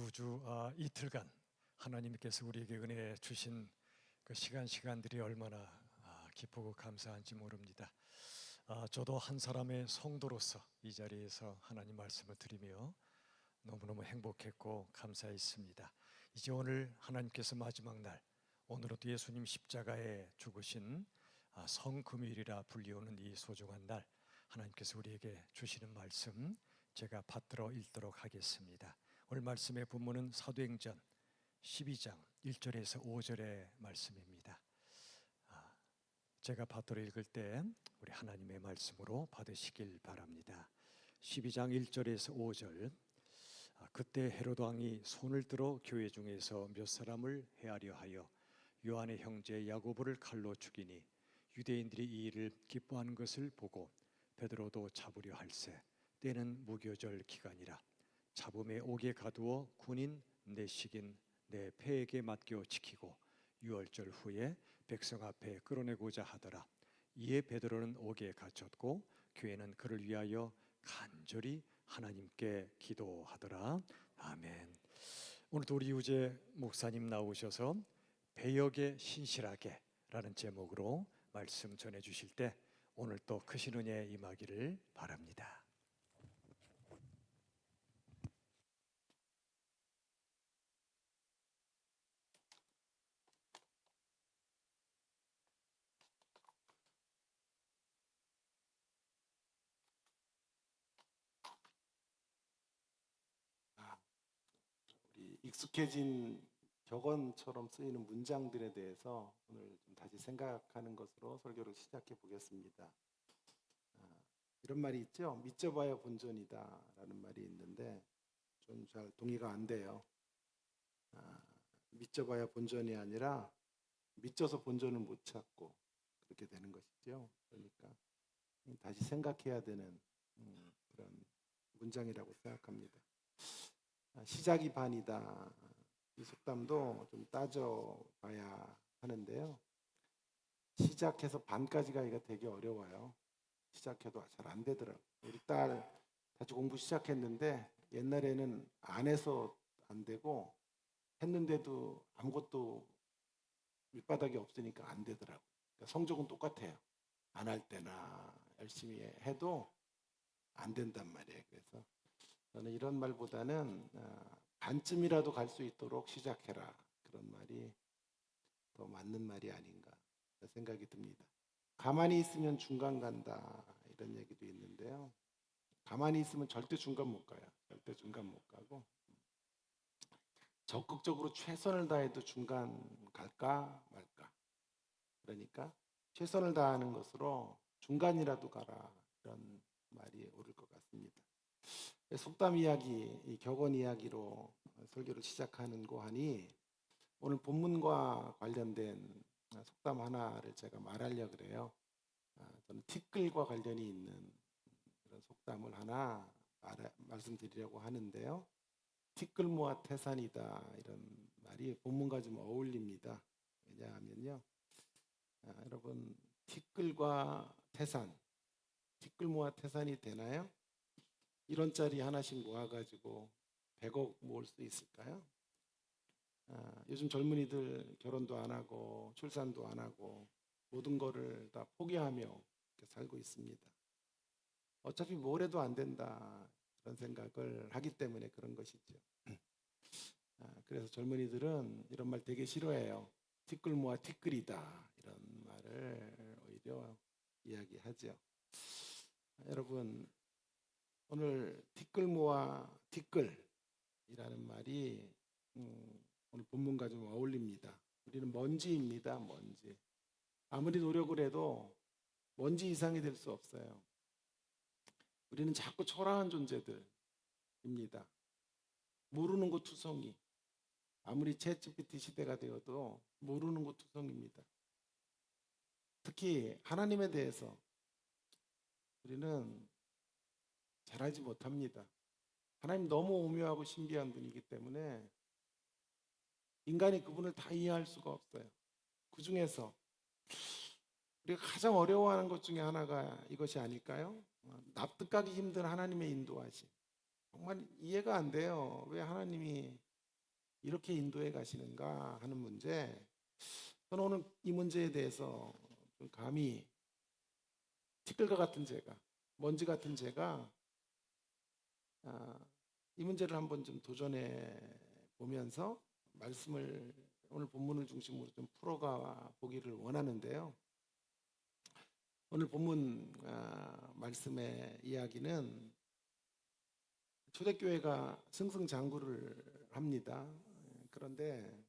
두 주 이틀간 하나님께서 우리에게 은혜 주신 그 시간들이 얼마나 기쁘고 감사한지 모릅니다. 저도 한 사람의 성도로서 이 자리에서 하나님 말씀을 드리며 너무너무 행복했고 감사했습니다. 이제 오늘 하나님께서 마지막 날, 오늘은 또 예수님 십자가에 죽으신 성금요일이라 불리우는 이 소중한 날, 하나님께서 우리에게 주시는 말씀 제가 받들어 읽도록 하겠습니다. 오늘 말씀의 본문은 사도행전 12장 1절에서 5절의 말씀입니다. 제가 받들어 읽을 때 우리 하나님의 말씀으로 받으시길 바랍니다. 12장 1절에서 5절. 그때 헤로드 왕이 손을 들어 교회 중에서 몇 사람을 해하려 하여 요한의 형제 야고보를 칼로 죽이니 유대인들이 이 일을 기뻐하는 것을 보고 베드로도 잡으려 할세. 때는 무교절 기간이라. 잡음에 옥에 가두어 군인 내식인 내 폐에게 맡겨 지키고 유월절 후에 백성 앞에 끌어내고자 하더라. 이에 베드로는 옥에 갇혔고 교회는 그를 위하여 간절히 하나님께 기도하더라. 아멘. 오늘도 우리 유재 목사님 나오셔서 배역에 신실하게 라는 제목으로 말씀 전해 주실 때 오늘 또 크신 은혜 임하기를 바랍니다. 우리 익숙해진 격언처럼 쓰이는 문장들에 대해서 오늘 좀 다시 생각하는 것으로 설교를 시작해 보겠습니다. 이런 말이 있죠. 믿져봐야 본전이다 라는 말이 있는데 좀 잘 동의가 안 돼요. 믿져봐야 본전이 아니라 믿져서 본전을 못 찾고 그렇게 되는 것이죠. 그러니까 다시 생각해야 되는 그런 문장이라고 생각합니다. 시작이 반이다. 이 속담도 좀 따져봐야 하는데요. 시작해서 반까지 가기가 되게 어려워요. 시작해도 잘 안 되더라고요. 우리 딸 다시 공부 시작했는데 옛날에는 안 해서 안 되고 했는데도 아무것도 밑바닥이 없으니까 안 되더라고요. 그러니까 성적은 똑같아요. 안 할 때나 열심히 해도 안 된단 말이에요. 그래서 저는 이런 말보다는 반쯤이라도 갈 수 있도록 시작해라. 그런 말이 더 맞는 말이 아닌가 생각이 듭니다. 가만히 있으면 중간 간다. 이런 얘기도 있는데요. 가만히 있으면 절대 중간 못 가요. 절대 중간 못 가고 적극적으로 최선을 다해도 중간 갈까 말까. 그러니까 최선을 다하는 것으로 중간이라도 가라. 이런 말이 옳을 것 같습니다. 속담 이야기, 이 격언 이야기로 설교를 시작하는고 하니 오늘 본문과 관련된 속담 하나를 제가 말하려고 그래요. 저는 티끌과 관련이 있는 그런 속담을 하나 말씀드리려고 하는데요. 티끌 모아 태산이다 이런 말이 본문과 좀 어울립니다. 왜냐하면요. 여러분 티끌과 태산, 티끌 모아 태산이 되나요? 1원짜리 하나씩 모아가지고 100억 모을 수 있을까요? 요즘 젊은이들 결혼도 안 하고 출산도 안 하고 모든 거를 다 포기하며 이렇게 살고 있습니다. 어차피 뭘 해도 안 된다 그런 생각을 하기 때문에 그런 것이죠. 그래서 젊은이들은 이런 말 되게 싫어해요. 티끌 모아 티끌이다 이런 말을 오히려 이야기하죠. 여러분 오늘 티끌 모아 티끌이라는 말이 오늘 본문과 좀 어울립니다. 우리는 먼지입니다. 먼지. 아무리 노력을 해도 먼지 이상이 될 수 없어요. 우리는 자꾸 초라한 존재들입니다. 모르는 것 투성이. 아무리 챗GPT 시대가 되어도 모르는 것 투성입니다. 특히 하나님에 대해서 우리는 잘 알지 못합니다. 하나님 너무 오묘하고 신비한 분이기 때문에 인간이 그분을 다 이해할 수가 없어요. 그 중에서 우리가 가장 어려워하는 것 중에 하나가 이것이 아닐까요? 납득하기 힘든 하나님의 인도하심. 정말 이해가 안 돼요. 왜 하나님이 이렇게 인도해 가시는가 하는 문제. 저는 오늘 이 문제에 대해서 좀 감히 티끌과 같은 제가, 먼지 같은 제가 이 문제를 한번 좀 도전해 보면서 말씀을 오늘 본문을 중심으로 좀 풀어가 보기를 원하는데요. 오늘 본문 말씀의 이야기는 초대교회가 승승장구를 합니다. 그런데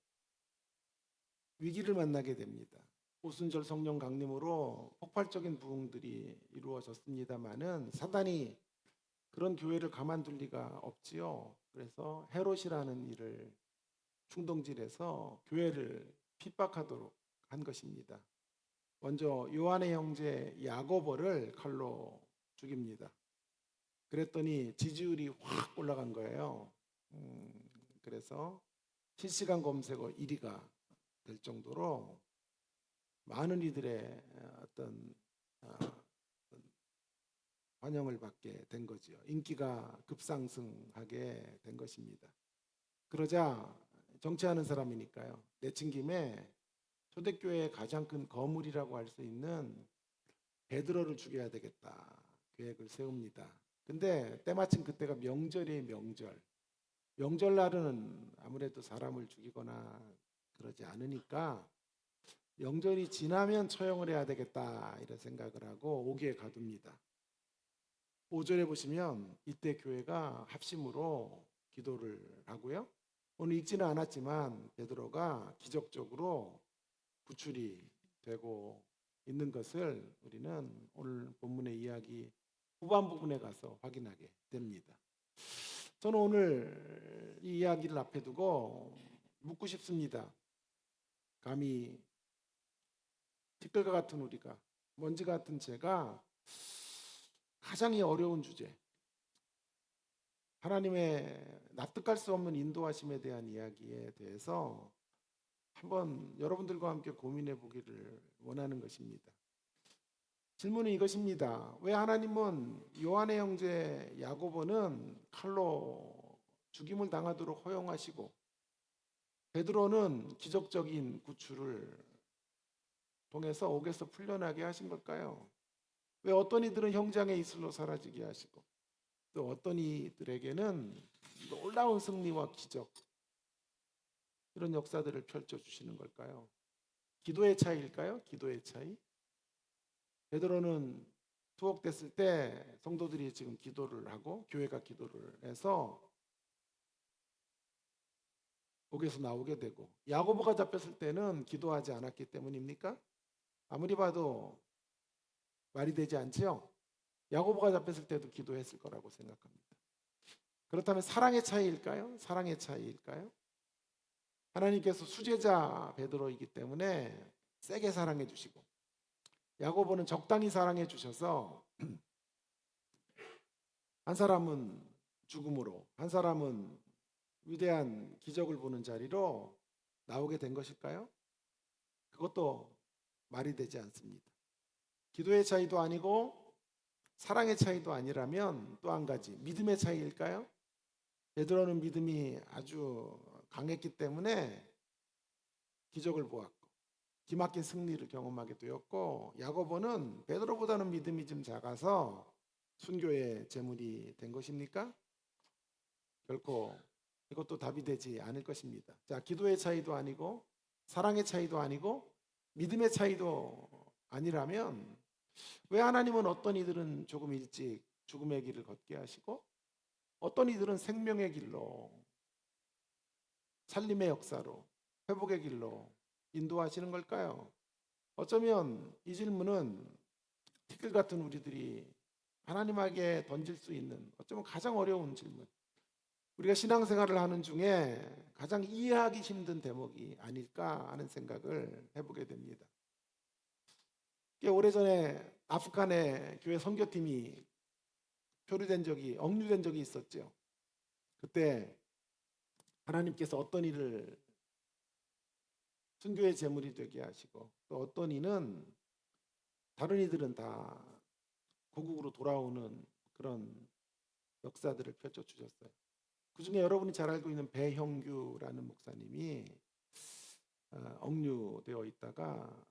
위기를 만나게 됩니다. 오순절 성령 강림으로 폭발적인 부흥들이 이루어졌습니다마는 사단이 그런 교회를 가만둘 리가 없지요. 그래서 헤롯이라는 일을 충동질해서 교회를 핍박하도록 한 것입니다. 먼저 요한의 형제 야고보를 칼로 죽입니다. 그랬더니 지지율이 확 올라간 거예요. 그래서 실시간 검색어 1위가 될 정도로 많은 이들의 어떤 환영을 받게 된 거지요. 인기가 급상승하게 된 것입니다. 그러자 정치하는 사람이니까요. 내친 김에 초대교회의 가장 큰 거물이라고 할 수 있는 베드로를 죽여야 되겠다 계획을 세웁니다. 근데 때마침 그때가 명절이에요. 명절날은 아무래도 사람을 죽이거나 그러지 않으니까 명절이 지나면 처형을 해야 되겠다 이런 생각을 하고 오기에 가둡니다. 5절에 보시면 이때 교회가 합심으로 기도를 하고요. 오늘 읽지는 않았지만 베드로가 기적적으로 구출이 되고 있는 것을 우리는 오늘 본문의 이야기 후반 부분에 가서 확인하게 됩니다. 저는 오늘 이 이야기를 앞에 두고 묻고 싶습니다. 감히 티끌과 같은 우리가, 먼지 같은 제가 가장 어려운 주제, 하나님의 납득할 수 없는 인도하심에 대한 이야기에 대해서 한번 여러분들과 함께 고민해 보기를 원하는 것입니다. 질문은 이것입니다. 왜 하나님은 요한의 형제 야고보는 칼로 죽임을 당하도록 허용하시고 베드로는 기적적인 구출을 통해서 옥에서 풀려나게 하신 걸까요? 왜 어떤 이들은 형장의 이슬로 사라지게 하시고 또 어떤 이들에게는 놀라운 승리와 기적 이런 역사들을 펼쳐주시는 걸까요? 기도의 차이일까요? 기도의 차이? 베드로는 투옥됐을 때 성도들이 지금 기도를 하고 교회가 기도를 해서 옥에서 나오게 되고 야고보가 잡혔을 때는 기도하지 않았기 때문입니까? 아무리 봐도 말이 되지 않지요? 야고보가 잡혔을 때도 기도했을 거라고 생각합니다. 그렇다면 사랑의 차이일까요? 사랑의 차이일까요? 하나님께서 수제자 베드로이기 때문에 세게 사랑해 주시고 야고보는 적당히 사랑해 주셔서 한 사람은 죽음으로 한 사람은 위대한 기적을 보는 자리로 나오게 된 것일까요? 그것도 말이 되지 않습니다. 기도의 차이도 아니고 사랑의 차이도 아니라면 또 한 가지 믿음의 차이일까요? 베드로는 믿음이 아주 강했기 때문에 기적을 보았고 기막힌 승리를 경험하게 되었고 야고보는 베드로보다는 믿음이 좀 작아서 순교의 제물이 된 것입니까? 결코 이것도 답이 되지 않을 것입니다. 자, 기도의 차이도 아니고 사랑의 차이도 아니고 믿음의 차이도 아니라면 왜 하나님은 어떤 이들은 조금 일찍 죽음의 길을 걷게 하시고 어떤 이들은 생명의 길로 살림의 역사로 회복의 길로 인도하시는 걸까요? 어쩌면 이 질문은 티끌 같은 우리들이 하나님에게 던질 수 있는 어쩌면 가장 어려운 질문, 우리가 신앙생활을 하는 중에 가장 이해하기 힘든 대목이 아닐까 하는 생각을 해보게 됩니다. 꽤 오래전에 아프간의 교회 선교팀이 억류된 적이 있었죠. 그때 하나님께서 어떤 이를 순교의 제물이 되게 하시고 또 어떤 이는 다른 이들은 다 고국으로 돌아오는 그런 역사들을 펼쳐주셨어요. 그중에 여러분이 잘 알고 있는 배형규라는 목사님이 억류되어 있다가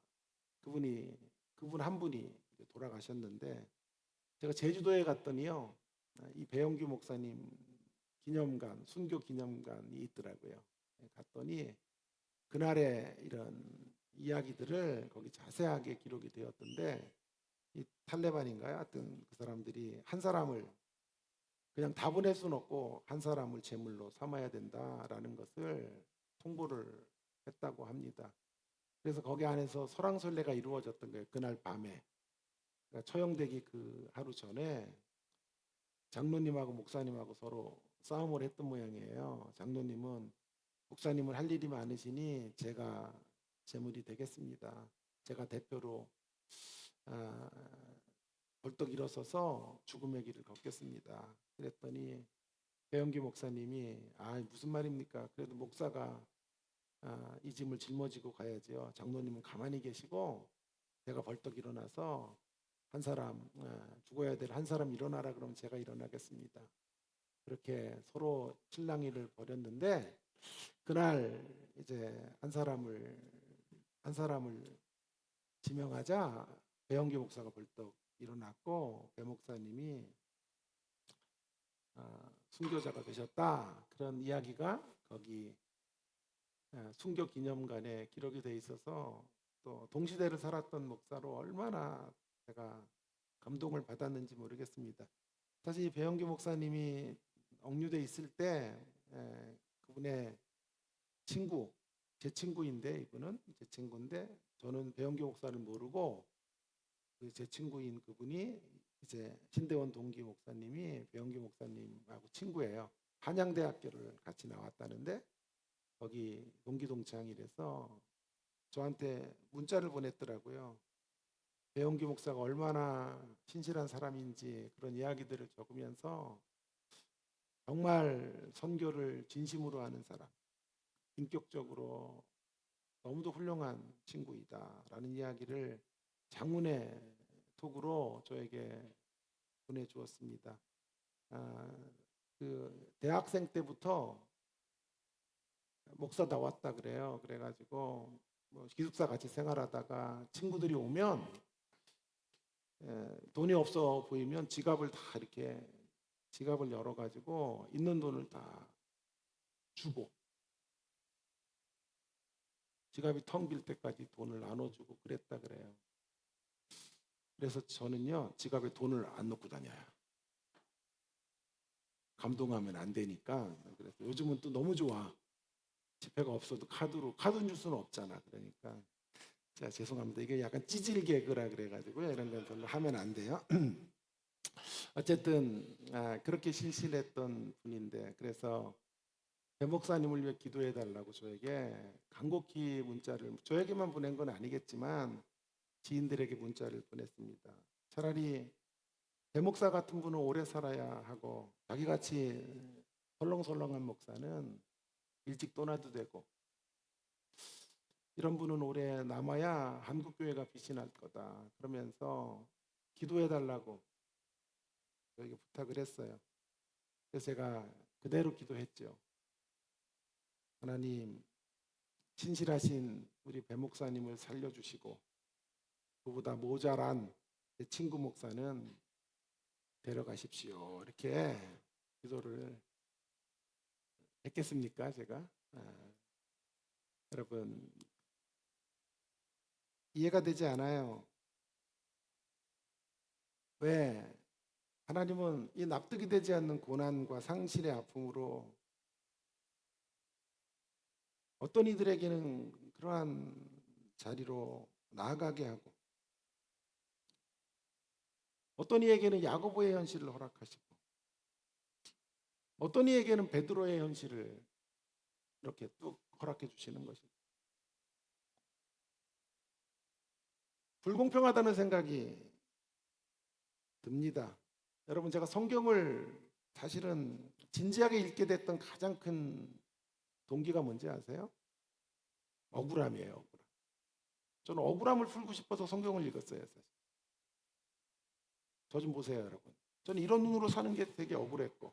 그분 한 분이 이제 돌아가셨는데, 제가 제주도에 갔더니요, 이 배영규 목사님 기념관, 순교 기념관이 있더라고요. 갔더니 그날의 이런 이야기들을 거기 자세하게 기록이 되었던데, 이 탈레반인가요? 하여튼 그 사람들이 한 사람을 그냥 다 보낼 수는 없고 한 사람을 제물로 삼아야 된다라는 것을 통보를 했다고 합니다. 그래서 거기 안에서 설왕설래가 이루어졌던 거예요. 그날 밤에. 그러니까 처형되기 그 하루 전에 장로님하고 목사님하고 서로 싸움을 했던 모양이에요. 장로님은 목사님은 할 일이 많으시니 제가 제물이 되겠습니다. 제가 대표로 아, 벌떡 일어서서 죽음의 길을 걷겠습니다. 그랬더니 배영기 목사님이 무슨 말입니까? 그래도 목사가 이 짐을 짊어지고 가야죠. 장로님은 가만히 계시고 제가 벌떡 일어나서 한 사람 죽어야 될 한 사람 일어나라 그러면 제가 일어나겠습니다. 그렇게 서로 실랑이를 벌였는데, 그날 이제 한 사람을 지명하자 배영기 목사가 벌떡 일어났고 배 목사님이 순교자가 되셨다, 그런 이야기가 거기 순교 기념관에 기록이 돼 있어서, 또 동시대를 살았던 목사로 얼마나 제가 감동을 받았는지 모르겠습니다. 사실 이 배영기 목사님이 억류돼 있을 때 그분의 친구, 제 친구인데, 이분은 제 친구인데 저는 배영기 목사를 모르고 제 친구인 그분이 이제 신대원 동기 목사님이 배영기 목사님하고 친구예요. 한양대학교를 같이 나왔다는데 거기 동기 동창이라서 저한테 문자를 보냈더라고요. 배영기 목사가 얼마나 신실한 사람인지 그런 이야기들을 적으면서 정말 선교를 진심으로 하는 사람, 인격적으로 너무도 훌륭한 친구이다라는 이야기를 장문의 톡으로 저에게 보내주었습니다. 그 대학생 때부터 목사 나왔다 그래요. 그래가지고 뭐 기숙사 같이 생활하다가 친구들이 오면 돈이 없어 보이면 지갑을 다 이렇게 지갑을 열어가지고 있는 돈을 다 주고, 지갑이 텅 빌 때까지 돈을 나눠주고 그랬다 그래요. 그래서 저는요, 지갑에 돈을 안 넣고 다녀요. 감동하면 안 되니까. 그래서 요즘은 또 너무 좋아. 지폐가 없어도 카드 줄 수는 없잖아. 그러니까 자, 죄송합니다. 이게 약간 찌질 개그라 그래가지고요, 이런 건 별로 하면 안 돼요. 어쨌든 그렇게 신실했던 분인데, 그래서 배 목사님을 위해 기도해 달라고 저에게 간곡히 문자를, 저에게만 보낸 건 아니겠지만 지인들에게 문자를 보냈습니다. 차라리 배 목사 같은 분은 오래 살아야 하고 자기같이 설렁설렁한 목사는 일찍 떠나도 되고, 이런 분은 오래 남아야 한국교회가 빛이 날 거다 그러면서 기도해 달라고 저에게 부탁을 했어요. 그래서 제가 그대로 기도했죠. 하나님, 신실하신 우리 배 목사님을 살려주시고 그보다 모자란 제 친구 목사는 데려가십시오. 이렇게 기도를 했겠습니까, 제가? 여러분, 이해가 되지 않아요. 왜? 하나님은 이 납득이 되지 않는 고난과 상실의 아픔으로 어떤 이들에게는 그러한 자리로 나아가게 하고, 어떤 이에게는 야고보의 현실을 허락하시고, 어떤 이에게는 베드로의 현실을 이렇게 뚝 허락해 주시는 것입니다. 불공평하다는 생각이 듭니다. 여러분, 제가 성경을 사실은 진지하게 읽게 됐던 가장 큰 동기가 뭔지 아세요? 억울함이에요, 억울함. 저는 억울함을 풀고 싶어서 성경을 읽었어요, 사실. 저 좀 보세요, 여러분. 저는 이런 눈으로 사는 게 되게 억울했고,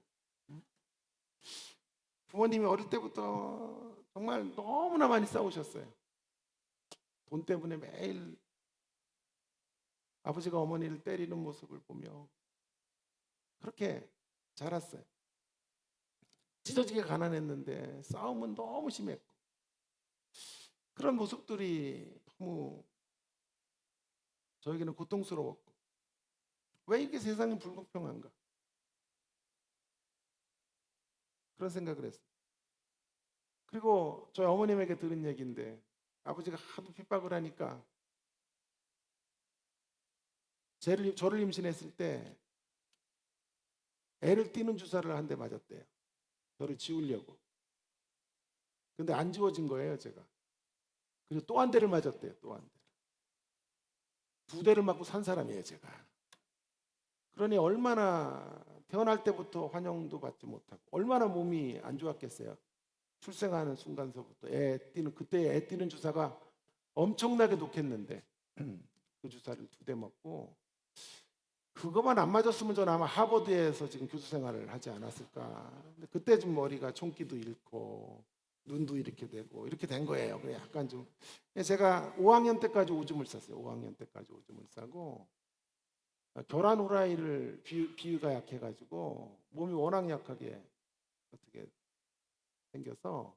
부모님이 어릴 때부터 정말 너무나 많이 싸우셨어요. 돈 때문에 매일 아버지가 어머니를 때리는 모습을 보며 그렇게 자랐어요. 찢어지게 가난했는데 싸움은 너무 심했고, 그런 모습들이 너무 저에게는 고통스러웠고, 왜 이렇게 세상이 불공평한가, 그런 생각을 했어요. 그리고 저희 어머님에게 들은 얘기인데, 아버지가 하도 핍박을 하니까 저를 임신했을 때 애를 띄는 주사를 한 대 맞았대요. 저를 지우려고. 근데 안 지워진 거예요, 제가. 그리고 또 한 대를 맞았대요, 또 한 대. 두 대를 맞고 산 사람이에요, 제가. 그러니 얼마나 태어날 때부터 환영도 받지 못하고 얼마나 몸이 안 좋았겠어요. 출생하는 순간서부터 그때 애 띄는 주사가 엄청나게 독했는데 그 주사를 두 대 맞고, 그것만 안 맞았으면 저는 아마 하버드에서 지금 교수 생활을 하지 않았을까. 근데 그때 좀 머리가 총기도 잃고 눈도 이렇게 되고 이렇게 된 거예요. 그래 약간 좀, 제가 5학년 때까지 오줌을 쌌어요. 5학년 때까지 오줌을 싸고, 결혼 후라이를 비위가 약해가지고 몸이 워낙 약하게 어떻게 생겨서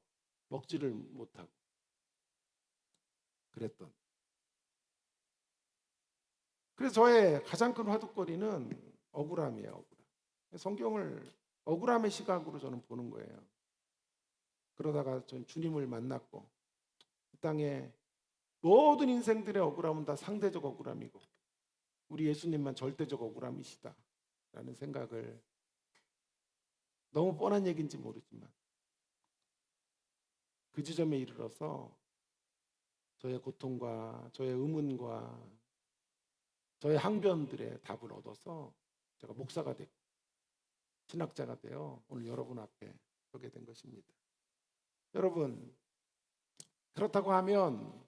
먹지를 못하고 그랬던. 그래서 저의 가장 큰 화두거리는 억울함이에요. 억울함. 성경을 억울함의 시각으로 저는 보는 거예요. 그러다가 전 주님을 만났고, 이 땅에 모든 인생들의 억울함은 다 상대적 억울함이고 우리 예수님만 절대적 억울함이시다 라는 생각을, 너무 뻔한 얘기인지 모르지만 그 지점에 이르러서 저의 고통과 저의 의문과 저의 항변들의 답을 얻어서 제가 목사가 됐고 신학자가 되어 오늘 여러분 앞에 서게 된 것입니다. 여러분, 그렇다고 하면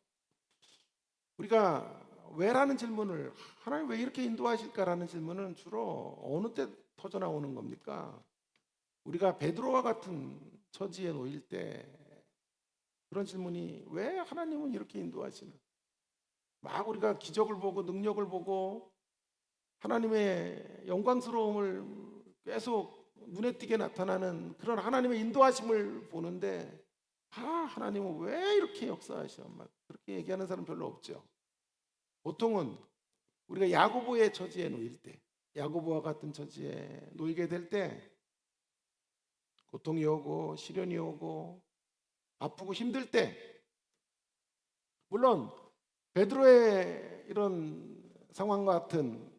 우리가 왜라는 질문을, 하나님 왜 이렇게 인도하실까라는 질문은 주로 어느 때 터져 나오는 겁니까? 우리가 베드로와 같은 처지에 놓일 때 그런 질문이, 왜 하나님은 이렇게 인도하시나? 막 우리가 기적을 보고 능력을 보고 하나님의 영광스러움을 계속 눈에 띄게 나타나는 그런 하나님의 인도하심을 보는데, 하나님은 왜 이렇게 역사하셔? 막 그렇게 얘기하는 사람 별로 없죠. 보통은 우리가 야고보의 처지에 놓일 때, 야고보와 같은 처지에 놓이게 될 때 고통이 오고 시련이 오고 아프고 힘들 때, 물론 베드로의 이런 상황 같은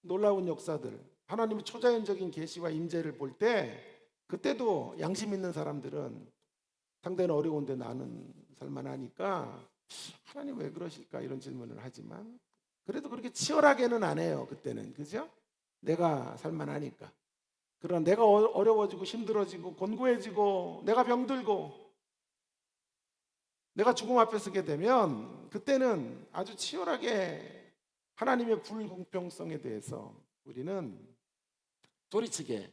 놀라운 역사들, 하나님의 초자연적인 계시와 임재를 볼 때, 그때도 양심 있는 사람들은 상대는 어려운데 나는 살만하니까 하나님 왜 그러실까 이런 질문을 하지만, 그래도 그렇게 치열하게는 안 해요. 그때는, 그죠? 내가 살만하니까. 그러나 내가 어려워지고 힘들어지고 곤고해지고 내가 병들고 내가 죽음 앞에 서게 되면, 그때는 아주 치열하게 하나님의 불공평성에 대해서 우리는 소리치게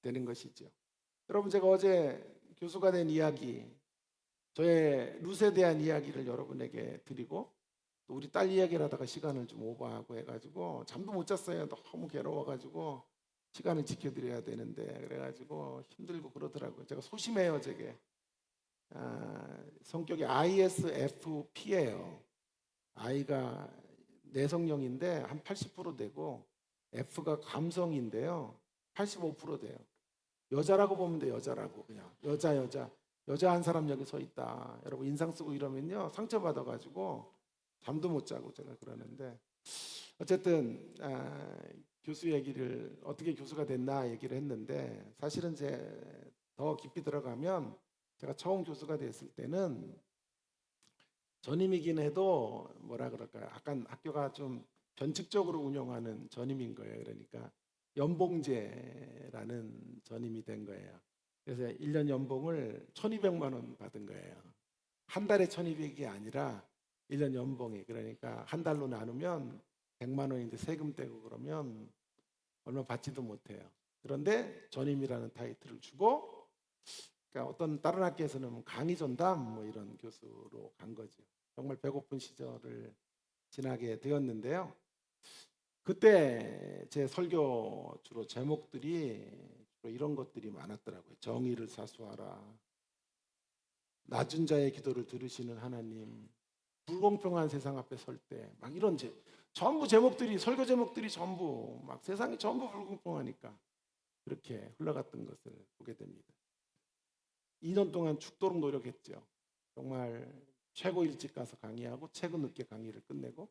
되는 것이죠. 여러분, 제가 어제 교수가 된 이야기, 저의 룻에 대한 이야기를 여러분에게 드리고, 또 우리 딸 이야기를 하다가 시간을 좀 오버하고 해가지고 잠도 못 잤어요. 너무 괴로워가지고 시간을 지켜드려야 되는데, 그래가지고 힘들고 그러더라고요. 제가 소심해요. 저게 성격이 ISFP예요. I가 내성형인데 한 80% 되고, F가 감성인데요 85% 돼요. 여자라고 보면 돼. 여자라고. 그냥 여자 한 사람 여기 서 있다. 여러분 인상 쓰고 이러면요 상처받아가지고 잠도 못 자고 제가 그러는데, 어쨌든 교수 얘기를, 어떻게 교수가 됐나 얘기를 했는데, 사실은 더 깊이 들어가면 제가 처음 교수가 됐을 때는 전임이긴 해도 뭐라 그럴까요? 약간 학교가 좀 변칙적으로 운영하는 전임인 거예요. 그러니까 연봉제라는 전임이 된 거예요. 그래서 1년 연봉을 1,200만 원 받은 거예요. 한 달에 1,200이 아니라 1년 연봉이, 그러니까 한 달로 나누면 100만 원인데 세금 떼고 그러면 얼마 받지도 못해요. 그런데 전임이라는 타이틀을 주고 그러니까 어떤 다른 학교에서는 강의 전담 뭐 이런 교수로 간 거죠. 정말 배고픈 시절을 지나게 되었는데요. 그때 제 설교 주로 제목들이 주로 이런 것들이 많았더라고요. 정의를 사수하라, 낮은 자의 기도를 들으시는 하나님, 불공평한 세상 앞에 설 때 막 이런 전부 제목들이 설교 제목들이 전부 막 세상이 전부 불공평하니까 그렇게 흘러갔던 것을 보게 됩니다. 2년 동안 죽도록 노력했죠. 정말 최고 일찍 가서 강의하고 최고 늦게 강의를 끝내고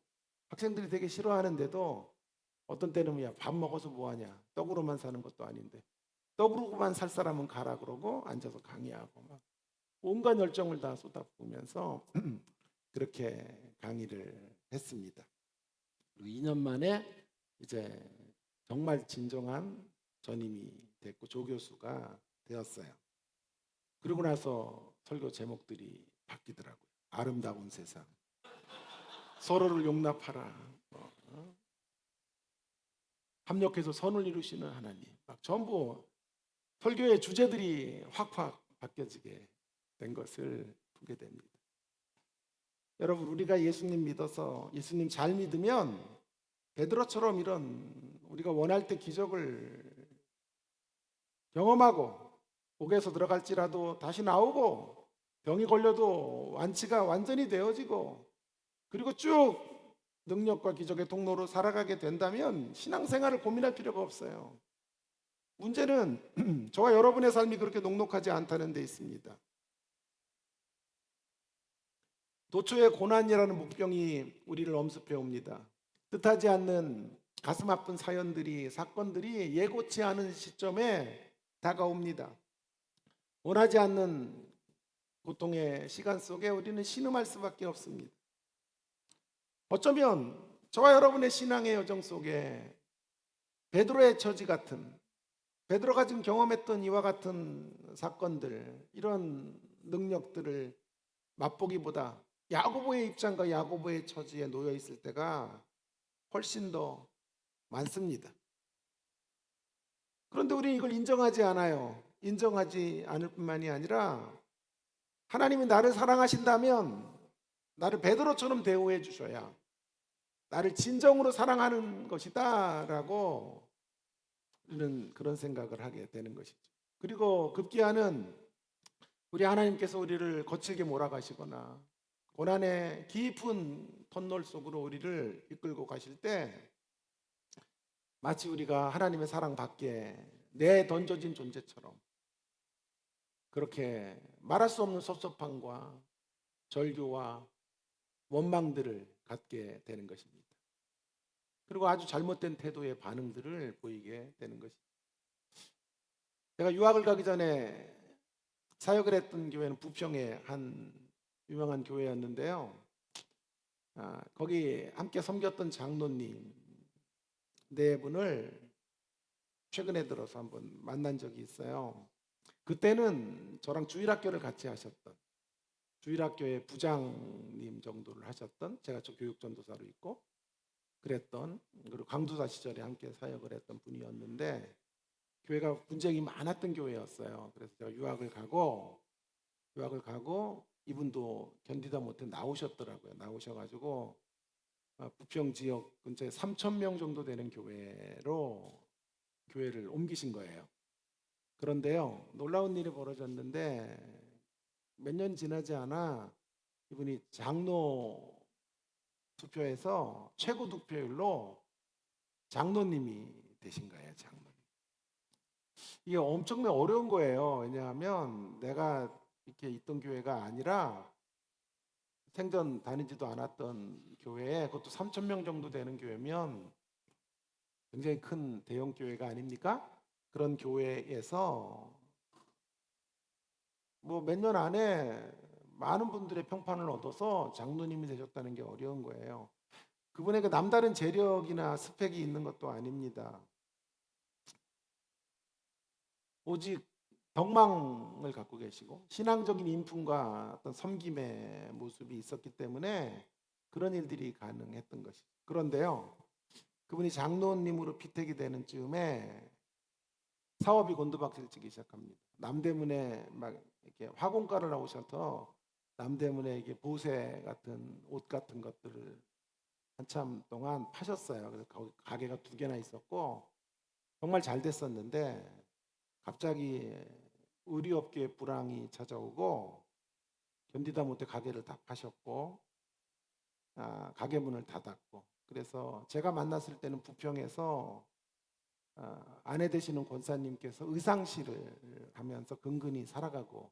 학생들이 되게 싫어하는데도 어떤 때는 야, 밥 먹어서 뭐하냐, 떡으로만 사는 것도 아닌데 떡으로만 살 사람은 가라 그러고 앉아서 강의하고 막 온갖 열정을 다 쏟아부으면서 그렇게 강의를 했습니다. 그리고 2년 만에 이제 정말 진정한 전임이 됐고 조교수가 되었어요. 그러고 나서 설교 제목들이 바뀌더라고요. 아름다운 세상, 서로를 용납하라, 합력해서 선을 이루시는 하나님, 막 전부 설교의 주제들이 확확 바뀌어지게 된 것을 보게 됩니다. 여러분, 우리가 예수님 믿어서 예수님 잘 믿으면 베드로처럼 이런 우리가 원할 때 기적을 경험하고 옥에서 들어갈지라도 다시 나오고 병이 걸려도 완치가 완전히 되어지고 그리고 쭉 능력과 기적의 통로로 살아가게 된다면 신앙생활을 고민할 필요가 없어요. 문제는 저와 여러분의 삶이 그렇게 녹록하지 않다는 데 있습니다. 도처의 고난이라는 목병이 우리를 엄습해 옵니다. 뜻하지 않는 가슴 아픈 사연들이, 사건들이 예고치 않은 시점에 다가옵니다. 원하지 않는 고통의 시간 속에 우리는 신음할 수밖에 없습니다. 어쩌면 저와 여러분의 신앙의 여정 속에 베드로의 처지 같은, 베드로가 지금 경험했던 이와 같은 사건들, 이런 능력들을 맛보기보다 야고보의 입장과 야고보의 처지에 놓여 있을 때가 훨씬 더 많습니다. 그런데 우리는 이걸 인정하지 않아요. 인정하지 않을 뿐만이 아니라 하나님이 나를 사랑하신다면 나를 베드로처럼 대우해 주셔야 나를 진정으로 사랑하는 것이다 라고 우리는 그런 생각을 하게 되는 것이죠. 그리고 급기야는 우리 하나님께서 우리를 거칠게 몰아가시거나 고난의 깊은 터널 속으로 우리를 이끌고 가실 때 마치 우리가 하나님의 사랑 밖에 내던져진 존재처럼 그렇게 말할 수 없는 섭섭함과 절규와 원망들을 갖게 되는 것입니다. 그리고 아주 잘못된 태도의 반응들을 보이게 되는 것입니다. 제가 유학을 가기 전에 사역을 했던 교회는 부평의 한 유명한 교회였는데요. 거기 함께 섬겼던 장로님 네 분을 최근에 들어서 한번 만난 적이 있어요. 그때는 저랑 주일학교를 같이 하셨던, 주일학교의 부장님 정도를 하셨던, 제가 저 교육전도사로 있고 그랬던, 그리고 강두사 시절에 함께 사역을 했던 분이었는데 교회가 분쟁이 많았던 교회였어요. 그래서 제가 유학을 가고 이분도 견디다 못해 나오셨더라고요. 나오셔가지고 부평 지역 근처에 3,000명 정도 되는 교회로 교회를 옮기신 거예요. 그런데요, 놀라운 일이 벌어졌는데 몇 년 지나지 않아 이분이 장로 투표에서 최고 득표율로 장로님이 되신 거예요. 장로님. 이게 엄청나게 어려운 거예요. 왜냐하면 내가 이렇게 있던 교회가 아니라 생전 다니지도 않았던 교회에, 그것도 3,000명 정도 되는 교회면 굉장히 큰 대형 교회가 아닙니까? 그런 교회에서 뭐 몇 년 안에 많은 분들의 평판을 얻어서 장로님이 되셨다는 게 어려운 거예요. 그분에게 남다른 재력이나 스펙이 있는 것도 아닙니다. 오직 덕망을 갖고 계시고 신앙적인 인품과 어떤 섬김의 모습이 있었기 때문에 그런 일들이 가능했던 것이죠. 그런데요, 그분이 장로님으로 피택이 되는 즈음에 사업이 곤두박질치기 시작합니다. 남대문에 막 이렇게 화공가를 나오셔서 남대문에 이게 보세 같은 옷 같은 것들을 한참 동안 파셨어요. 그래서 거기 가게가 2개나 있었고 정말 잘 됐었는데 갑자기 의류업계에 불황이 찾아오고 견디다 못해 가게를 다 파셨고 가게 문을 닫았고, 그래서 제가 만났을 때는 부평에서 아내 되시는 권사님께서 의상실을 하면서 근근히 살아가고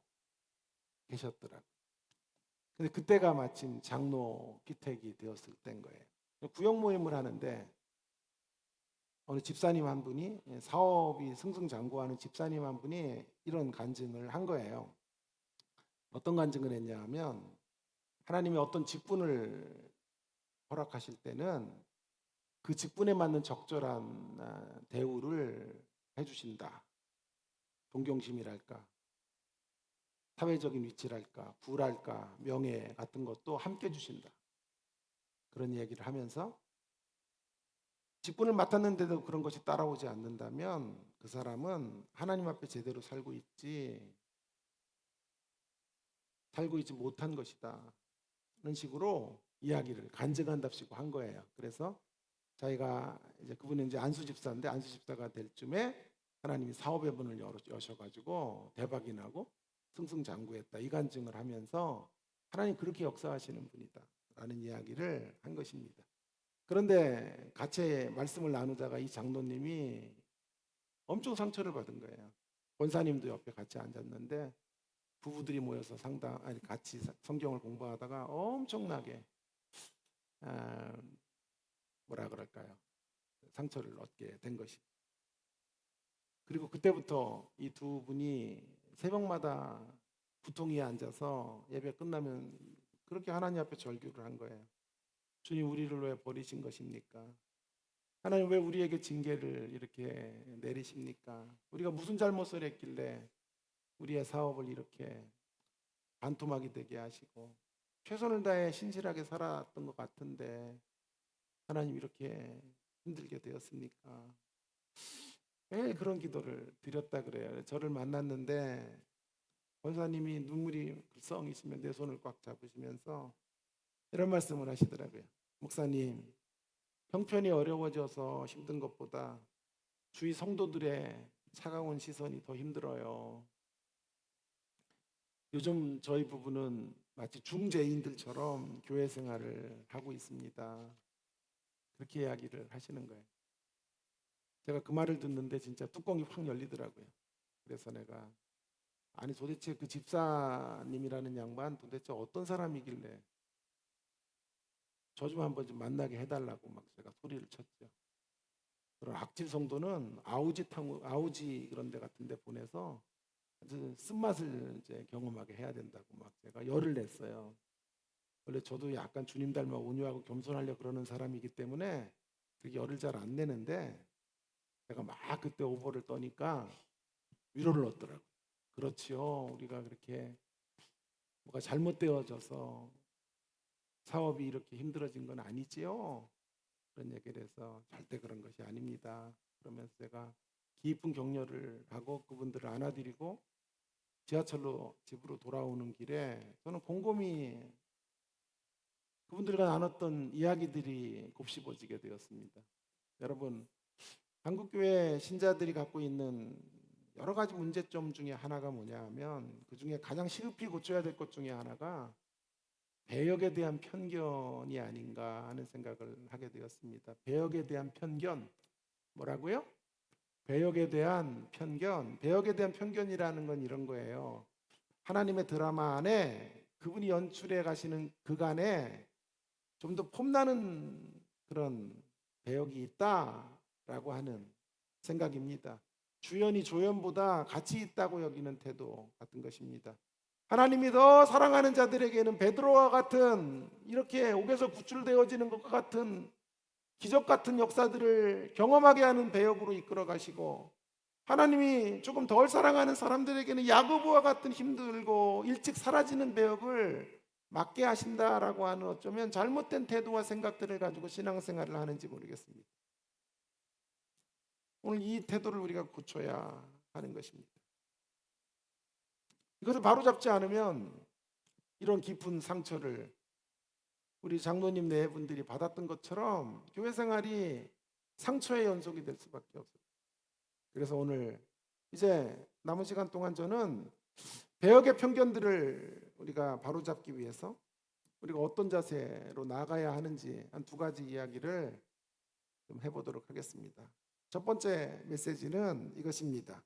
계셨더라고요. 근데 그때가 마침 장로 기택이 되었을 때인 거예요. 구역 모임을 하는데 어느 집사님 한 분이, 사업이 승승장구하는 집사님 한 분이 이런 간증을 한 거예요. 어떤 간증을 했냐 하면, 하나님이 어떤 직분을 허락하실 때는 그 직분에 맞는 적절한 대우를 해주신다. 존경심이랄까, 사회적인 위치랄까, 부랄까, 명예 같은 것도 함께 주신다. 그런 얘기를 하면서 직분을 맡았는데도 그런 것이 따라오지 않는다면 그 사람은 하나님 앞에 제대로 살고 있지 못한 것이다. 그런 식으로 이야기를 간증한답시고 한 거예요. 그래서 자기가 이제 그분은 이제 안수 집사인데 안수 집사가 될 쯤에 하나님이 사업의 문을 여셔가지고 대박이 나고 승승장구했다. 이 간증을 하면서 하나님 그렇게 역사하시는 분이다. 라는 이야기를 한 것입니다. 그런데 같이 말씀을 나누다가 이 장로님이 엄청 상처를 받은 거예요. 권사님도 옆에 같이 앉았는데 부부들이 모여서 같이 성경을 공부하다가 엄청나게 뭐라 그럴까요? 상처를 얻게 된 것이. 그리고 그때부터 이 두 분이 새벽마다 구통 위에 앉아서 예배 끝나면 그렇게 하나님 앞에 절규를 한 거예요. 주님, 우리를 왜 버리신 것입니까? 하나님, 왜 우리에게 징계를 이렇게 내리십니까? 우리가 무슨 잘못을 했길래 우리의 사업을 이렇게 반토막이 되게 하시고, 최선을 다해 신실하게 살았던 것 같은데 하나님 이렇게 힘들게 되었습니까? 왜 그런 기도를 드렸다 그래요. 저를 만났는데 권사님이 눈물이 글썽이시면 내 손을 꽉 잡으시면서 이런 말씀을 하시더라고요. 목사님, 형편이 어려워져서 힘든 것보다 주위 성도들의 차가운 시선이 더 힘들어요. 요즘 저희 부부는 마치 중재인들처럼 교회 생활을 하고 있습니다. 그렇게 이야기를 하시는 거예요. 제가 그 말을 듣는데 진짜 뚜껑이 확 열리더라고요. 그래서 내가, 아니 도대체 그 집사님이라는 양반 도대체 어떤 사람이길래 저 좀 한번 좀 만나게 해달라고 막 제가 소리를 쳤죠. 그런 악질 성도는 아우지 그런 데 같은 데 보내서 아주 쓴맛을 이제 경험하게 해야 된다고 막 제가 열을 냈어요. 원래 저도 약간 주님 닮아 온유하고 겸손하려고 그러는 사람이기 때문에 그렇게 열을 잘 안 내는데 제가 막 그때 오버를 떠니까 위로를 얻더라고요. 그렇지요. 우리가 그렇게 뭐가 잘못되어져서 사업이 이렇게 힘들어진 건 아니지요. 그런 얘기를 해서 절대 그런 것이 아닙니다. 그러면서 제가 깊은 격려를 하고 그분들을 안아드리고 지하철로 집으로 돌아오는 길에 저는 곰곰이 그분들과 나눴던 이야기들이 곱씹어지게 되었습니다. 여러분, 한국교회 신자들이 갖고 있는 여러 가지 문제점 중에 하나가 뭐냐 하면, 그 중에 가장 시급히 고쳐야 될 것 중에 하나가 배역에 대한 편견이 아닌가 하는 생각을 하게 되었습니다. 배역에 대한 편견, 뭐라고요? 배역에 대한 편견. 배역에 대한 편견이라는 건 이런 거예요. 하나님의 드라마 안에 그분이 연출해 가시는 그간에 좀 더 폼나는 그런 배역이 있다라고 하는 생각입니다. 주연이 조연보다 가치 있다고 여기는 태도 같은 것입니다. 하나님이 더 사랑하는 자들에게는 베드로와 같은 이렇게 옥에서 구출되어지는 것과 같은 기적 같은 역사들을 경험하게 하는 배역으로 이끌어 가시고, 하나님이 조금 덜 사랑하는 사람들에게는 야고보와 같은 힘들고 일찍 사라지는 배역을 맡게 하신다라고 하는, 어쩌면 잘못된 태도와 생각들을 가지고 신앙생활을 하는지 모르겠습니다. 오늘 이 태도를 우리가 고쳐야 하는 것입니다. 이것을 바로잡지 않으면 이런 깊은 상처를 우리 장로님 네 분들이 받았던 것처럼 교회 생활이 상처의 연속이 될 수밖에 없어요. 그래서 오늘 이제 남은 시간 동안 저는 배역의 편견들을 우리가 바로잡기 위해서 우리가 어떤 자세로 나아가야 하는지 한 두 가지 이야기를 좀 해보도록 하겠습니다. 첫 번째 메시지는 이것입니다.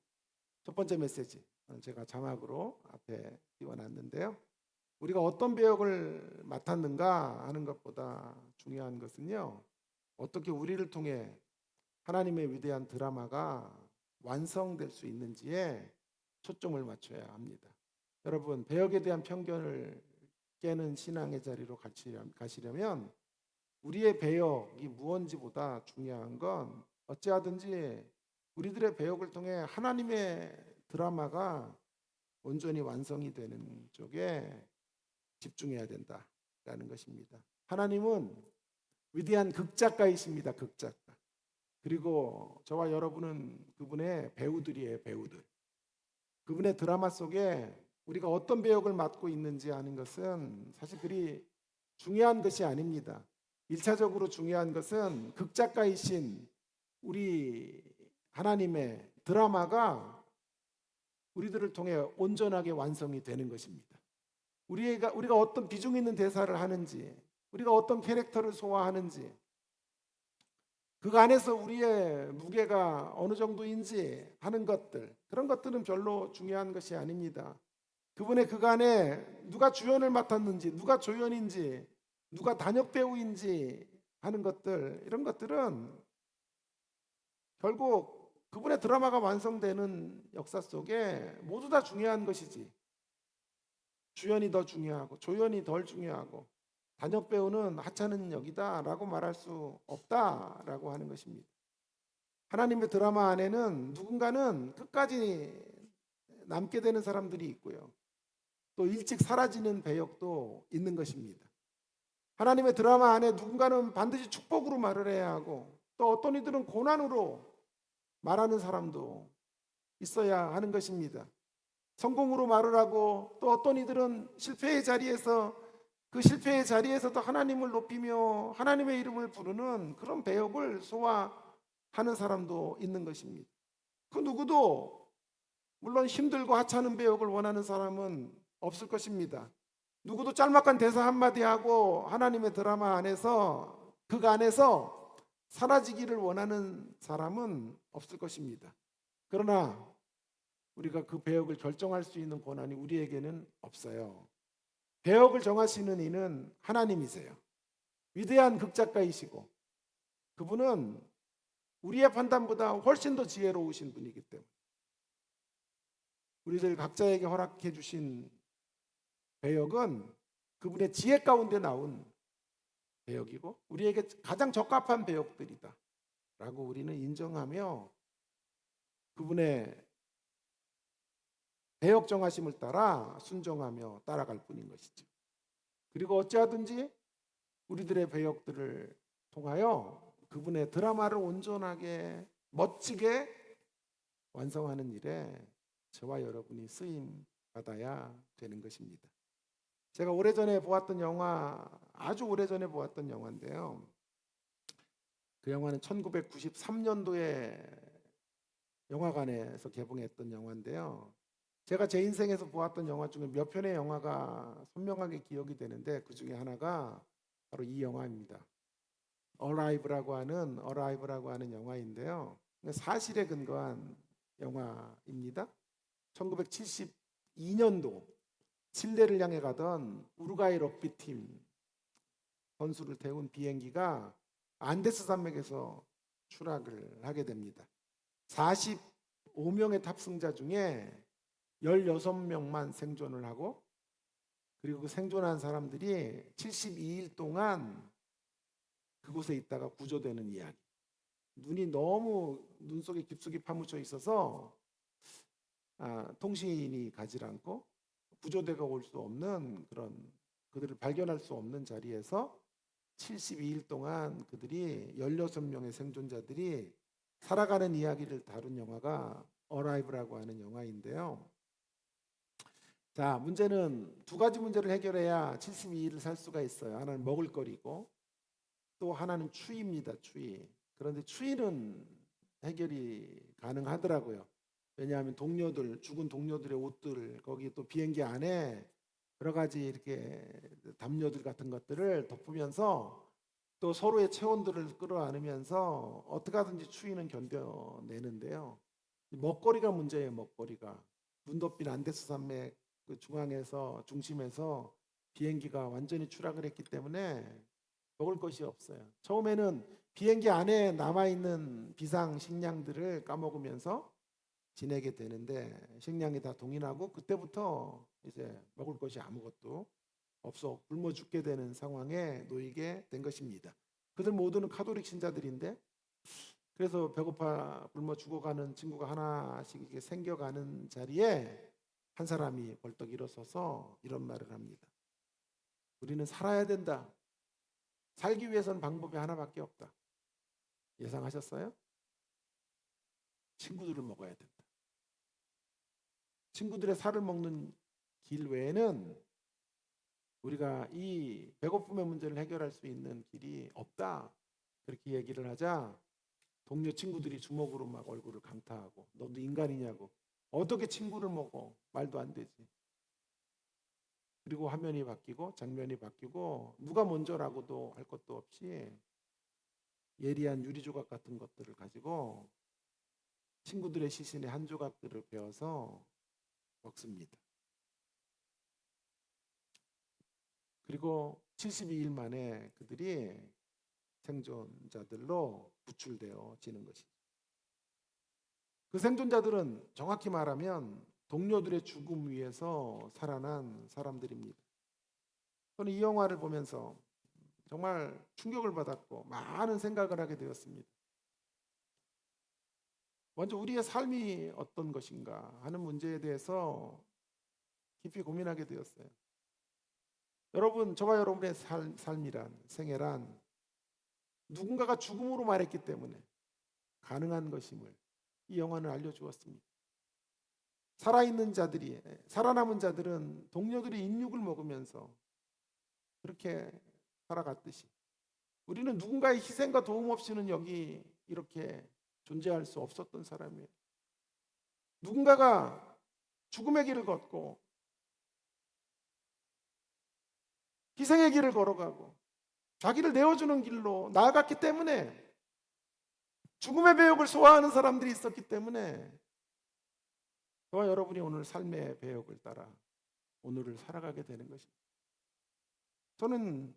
첫 번째 메시지 제가 자막으로 앞에 띄워놨는데요. 우리가 어떤 배역을 맡았는가 하는 것보다 중요한 것은요, 어떻게 우리를 통해 하나님의 위대한 드라마가 완성될 수 있는지에 초점을 맞춰야 합니다. 여러분, 배역에 대한 편견을 깨는 신앙의 자리로 가시려면 우리의 배역이 무언지보다 중요한 건 어찌하든지 우리들의 배역을 통해 하나님의 드라마가 온전히 완성이 되는 쪽에 집중해야 된다라는 것입니다. 하나님은 위대한 극작가이십니다. 극작가. 그리고 저와 여러분은 그분의 배우들이에요. 배우들. 그분의 드라마 속에 우리가 어떤 배역을 맡고 있는지 아는 것은 사실 그리 중요한 것이 아닙니다. 1차적으로 중요한 것은 극작가이신 우리 하나님의 드라마가 우리들을 통해 온전하게 완성이 되는 것입니다. 우리가 어떤 비중 있는 대사를 하는지, 우리가 어떤 캐릭터를 소화하는지, 그 안에서 우리의 무게가 어느 정도인지 하는 것들, 그런 것들은 별로 중요한 것이 아닙니다. 그분의 그간에 누가 주연을 맡았는지, 누가 조연인지, 누가 단역 배우인지 하는 것들, 이런 것들은 결국 그분의 드라마가 완성되는 역사 속에 모두 다 중요한 것이지, 주연이 더 중요하고 조연이 덜 중요하고 단역 배우는 하찮은 역이다라고 말할 수 없다라고 하는 것입니다. 하나님의 드라마 안에는 누군가는 끝까지 남게 되는 사람들이 있고요, 또 일찍 사라지는 배역도 있는 것입니다. 하나님의 드라마 안에 누군가는 반드시 축복으로 말을 해야 하고, 또 어떤 이들은 고난으로 말하는 사람도 있어야 하는 것입니다. 성공으로 말을 하고, 또 어떤 이들은 실패의 자리에서, 그 실패의 자리에서도 하나님을 높이며 하나님의 이름을 부르는 그런 배역을 소화하는 사람도 있는 것입니다. 그 누구도 물론 힘들고 하찮은 배역을 원하는 사람은 없을 것입니다. 누구도 짤막한 대사 한마디 하고 하나님의 드라마 안에서, 그 안에서 사라지기를 원하는 사람은 없을 것입니다. 그러나 우리가 그 배역을 결정할 수 있는 권한이 우리에게는 없어요. 배역을 정하시는 이는 하나님이세요. 위대한 극작가이시고 그분은 우리의 판단보다 훨씬 더 지혜로우신 분이기 때문에 우리들 각자에게 허락해 주신 배역은 그분의 지혜 가운데 나온 배역이고 우리에게 가장 적합한 배역들이다 라고 우리는 인정하며 그분의 배역 정하심을 따라 순종하며 따라갈 뿐인 것이죠. 그리고 어찌하든지 우리들의 배역들을 통하여 그분의 드라마를 온전하게 멋지게 완성하는 일에 저와 여러분이 쓰임 받아야 되는 것입니다. 제가 오래전에 보았던 영화, 아주 오래전에 보았던 영화인데요. 그 영화는 1993년도에 영화관에서 개봉했던 영화인데요. 제가 제 인생에서 보았던 영화 중에 몇 편의 영화가 선명하게 기억이 되는데 그 중에 하나가 바로 이 영화입니다. Arrive라고 하는 영화인데요. 사실에 근거한 영화입니다. 1972년도 칠레를 향해 가던 우루과이 럭비팀 선수를 태운 비행기가 안데스 산맥에서 추락을 하게 됩니다. 45명의 탑승자 중에 16명만 생존을 하고, 그리고 그 생존한 사람들이 72일 동안 그곳에 있다가 구조되는 이야기. 눈이 너무 눈 속에 깊숙이 파묻혀 있어서 통신이 가지 않고 구조대가 올 수 없는 그런, 그들을 발견할 수 없는 자리에서 72일 동안 그들이 16명의 생존자들이 살아가는 이야기를 다룬 영화가 어라이브라고 하는 영화인데요. 자, 문제는 두 가지 문제를 해결해야 72일을 살 수가 있어요. 하나는 먹을거리고 또 하나는 추위입니다. 추위. 그런데 추위는 해결이 가능하더라고요. 왜냐하면 동료들, 죽은 동료들의 옷들, 거기 또 비행기 안에 여러 가지 이렇게 담요들 같은 것들을 덮으면서 또 서로의 체온들을 끌어안으면서 어떻게 하든지 추위는 견뎌내는데요. 먹거리가 문제예요. 먹거리가. 눈 덮인 안데스 산맥 그 중심에서 비행기가 완전히 추락을 했기 때문에 먹을 것이 없어요. 처음에는 비행기 안에 남아있는 비상 식량들을 까먹으면서 지내게 되는데 식량이 다 동인하고 그때부터 이제 먹을 것이 아무것도 없어 굶어 죽게 되는 상황에 놓이게 된 것입니다. 그들 모두는 카톨릭 신자들인데 그래서 배고파 굶어 죽어가는 친구가 하나씩 이렇게 생겨가는 자리에 한 사람이 벌떡 일어서서 이런 말을 합니다. 우리는 살아야 된다. 살기 위해서는 방법이 하나밖에 없다. 예상하셨어요? 친구들을 먹어야 된다. 친구들의 살을 먹는 길 외에는 우리가 이 배고픔의 문제를 해결할 수 있는 길이 없다. 그렇게 얘기를 하자 동료 친구들이 주먹으로 막 얼굴을 강타하고 너도 인간이냐고 어떻게 친구를 먹어? 말도 안 되지. 그리고 화면이 바뀌고 장면이 바뀌고 누가 먼저라고도 할 것도 없이 예리한 유리 조각 같은 것들을 가지고 친구들의 시신의 한 조각들을 베어서 먹습니다. 그리고 72일 만에 그들이 생존자들로 구출되어지는 것이죠. 그 생존자들은 정확히 말하면 동료들의 죽음 위에서 살아난 사람들입니다. 저는 이 영화를 보면서 정말 충격을 받았고 많은 생각을 하게 되었습니다. 먼저 우리의 삶이 어떤 것인가 하는 문제에 대해서 깊이 고민하게 되었어요. 여러분, 저와 여러분의 삶이란 생애란 누군가가 죽음으로 말했기 때문에 가능한 것임을 이 영화는 알려주었습니다. 살아있는 자들이 살아남은 자들은 동료들의 인육을 먹으면서 그렇게 살아갔듯이 우리는 누군가의 희생과 도움 없이는 여기 이렇게 존재할 수 없었던 사람이에요. 누군가가 죽음의 길을 걷고 희생의 길을 걸어가고 자기를 내어주는 길로 나아갔기 때문에 죽음의 배역을 소화하는 사람들이 있었기 때문에 저와 여러분이 오늘 삶의 배역을 따라 오늘을 살아가게 되는 것입니다. 저는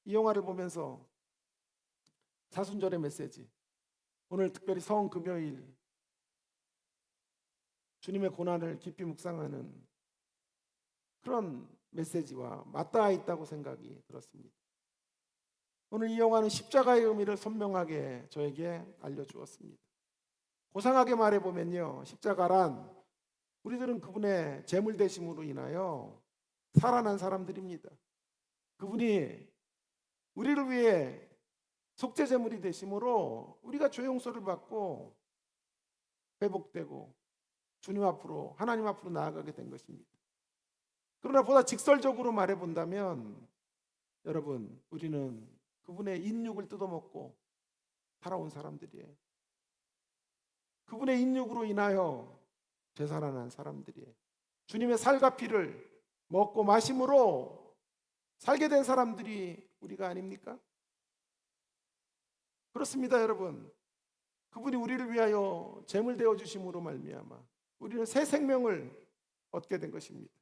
이 영화를 보면서 사순절의 메시지, 오늘 특별히 성 금요일 주님의 고난을 깊이 묵상하는 그런 메시지와 맞닿아 있다고 생각이 들었습니다. 오늘 이 영화는 십자가의 의미를 선명하게 저에게 알려주었습니다. 고상하게 말해보면요, 십자가란 우리들은 그분의 제물 되심으로 인하여 살아난 사람들입니다. 그분이 우리를 위해 속죄 제물이 되심으로 우리가 죄 용서를 받고 회복되고 주님 앞으로 하나님 앞으로 나아가게 된 것입니다. 그러나 보다 직설적으로 말해본다면 여러분, 우리는 그분의 인육을 뜯어먹고 살아온 사람들이에요. 그분의 인육으로 인하여 되살아난 사람들이에요. 주님의 살과 피를 먹고 마심으로 살게 된 사람들이 우리가 아닙니까? 그렇습니다, 여러분. 그분이 우리를 위하여 제물 되어 주심으로 말미암아 우리는 새 생명을 얻게 된 것입니다.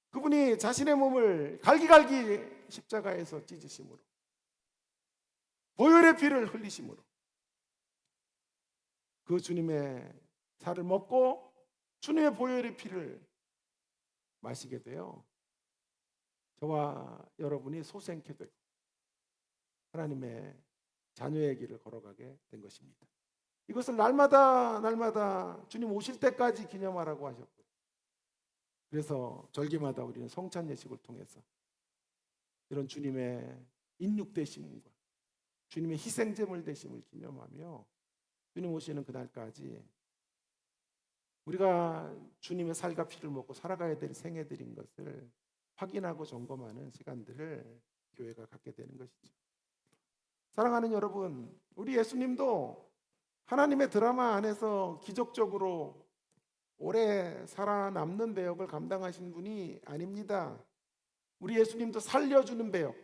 그분이 자신의 몸을 갈기갈기 십자가에서 찢으심으로 보혈의 피를 흘리심으로 그 주님의 살을 먹고 주님의 보혈의 피를 마시게 되어 저와 여러분이 소생케 되고 하나님의 자녀의 길을 걸어가게 된 것입니다. 이것을 날마다 주님 오실 때까지 기념하라고 하셨고, 그래서 절기마다 우리는 성찬 예식을 통해서 이런 주님의 인육 되심과 주님의 희생 제물 되심을 기념하며 주님 오시는 그날까지 우리가 주님의 살과 피를 먹고 살아가야 될 생애들인 것을 확인하고 점검하는 시간들을 교회가 갖게 되는 것이죠. 사랑하는 여러분, 우리 예수님도 하나님의 드라마 안에서 기적적으로 오래 살아남는 배역을 감당하신 분이 아닙니다. 우리 예수님도 살려주는 배역,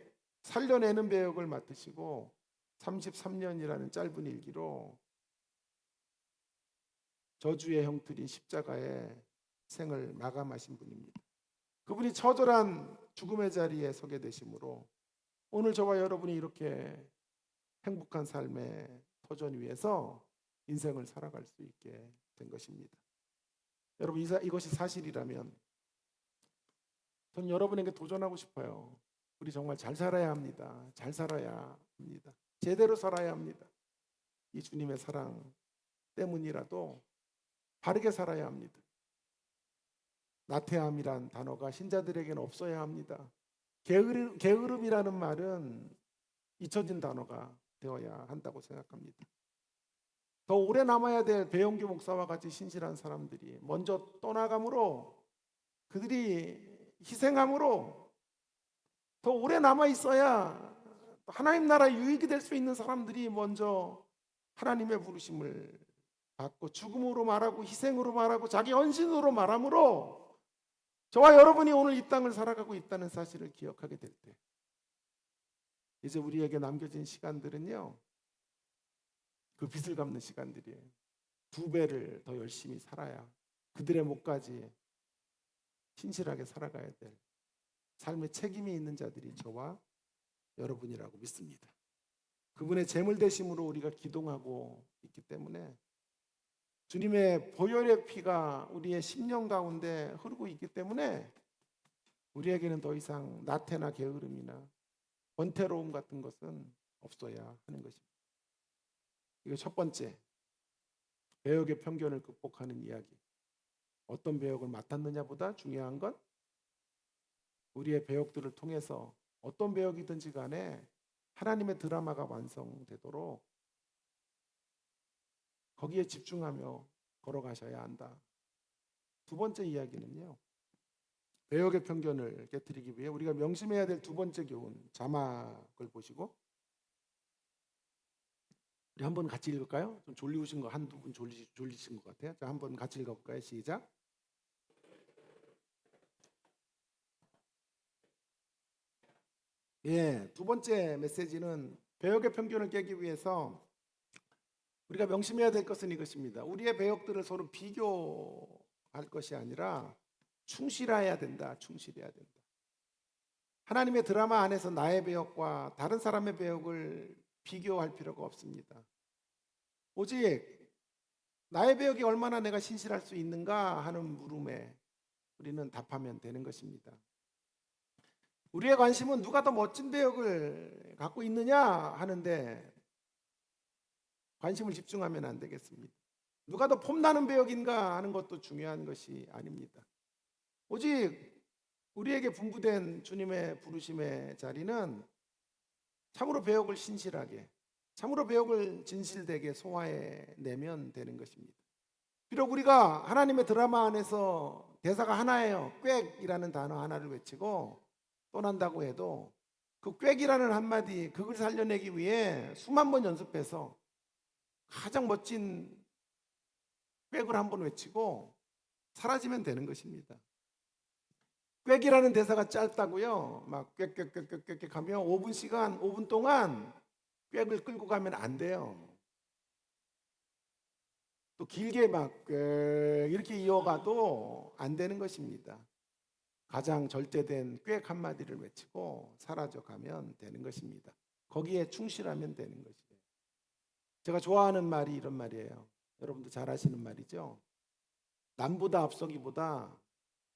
살려내는 배역을 맡으시고 33년이라는 짧은 일기로 저주의 형틀인 십자가의 생을 마감하신 분입니다. 그분이 처절한 죽음의 자리에 서게 되심으로 오늘 저와 여러분이 이렇게 행복한 삶의 터전 위에서 인생을 살아갈 수 있게 된 것입니다. 여러분, 이것이 사실이라면 전 여러분에게 도전하고 싶어요. 우리 정말 잘 살아야 합니다. 잘 살아야 합니다. 제대로 살아야 합니다. 이 주님의 사랑 때문이라도 바르게 살아야 합니다. 나태함이란 단어가 신자들에게는 없어야 합니다. 게으름이라는 말은 잊혀진 단어가 되어야 한다고 생각합니다. 더 오래 남아야 될 배영규 목사와 같이 신실한 사람들이 먼저 떠나감으로, 그들이 희생함으로 더 오래 남아 있어야 하나님 나라 유익이 될 수 있는 사람들이 먼저 하나님의 부르심을 받고 죽음으로 말하고 희생으로 말하고 자기 헌신으로 말함으로 저와 여러분이 오늘 이 땅을 살아가고 있다는 사실을 기억하게 될 때, 이제 우리에게 남겨진 시간들은요, 그 빚을 갚는 시간들이에요. 2배를 더 열심히 살아야 그들의 목까지 신실하게 살아가야 될 삶의 책임이 있는 자들이 저와 여러분이라고 믿습니다. 그분의 제물 대심으로 우리가 기동하고 있기 때문에, 주님의 보혈의 피가 우리의 심령 가운데 흐르고 있기 때문에 우리에게는 더 이상 나태나 게으름이나 권태로움 같은 것은 없어야 하는 것입니다. 이거 첫 번째, 배역의 편견을 극복하는 이야기. 어떤 배역을 맡았느냐보다 중요한 건 우리의 배역들을 통해서 어떤 배역이든지 간에 하나님의 드라마가 완성되도록 거기에 집중하며 걸어가셔야 한다. 두 번째 이야기는요, 배역의 편견을 깨뜨리기 위해 우리가 명심해야 될 두 번째 교훈, 자막을 보시고 우리 한번 같이 읽을까요? 좀 졸리우신 거 한두 분 졸리신 것 같아요. 자, 한번 같이 읽어볼까요? 시작. 예, 두 번째 메시지는 배역의 편견을 깨기 위해서 우리가 명심해야 될 것은 이것입니다. 우리의 배역들을 서로 비교할 것이 아니라 충실해야 된다. 충실해야 된다. 하나님의 드라마 안에서 나의 배역과 다른 사람의 배역을 비교할 필요가 없습니다. 오직 나의 배역이 얼마나 내가 신실할 수 있는가 하는 물음에 우리는 답하면 되는 것입니다. 우리의 관심은 누가 더 멋진 배역을 갖고 있느냐 하는데 관심을 집중하면 안 되겠습니다. 누가 더 폼나는 배역인가 하는 것도 중요한 것이 아닙니다. 오직 우리에게 분부된 주님의 부르심의 자리는 참으로 배역을 신실하게, 참으로 배역을 진실되게 소화해내면 되는 것입니다. 비록 우리가 하나님의 드라마 안에서 대사가 하나예요. 꽥이라는 단어 하나를 외치고 떠난다고 해도 그 꽥이라는 한마디, 그걸 살려내기 위해 수만 번 연습해서 가장 멋진 꽥을 한번 외치고 사라지면 되는 것입니다. 꽥이라는 대사가 짧다고요. 막 꽥꽥꽥꽥꽥 하면 5분 동안 꽥을 끌고 가면 안 돼요. 또 길게 막 꽥 이렇게 이어가도 안 되는 것입니다. 가장 절제된 꽥 한마디를 외치고 사라져 가면 되는 것입니다. 거기에 충실하면 되는 것이에요. 제가 좋아하는 말이 이런 말이에요. 여러분도 잘 아시는 말이죠. 남보다 앞서기보다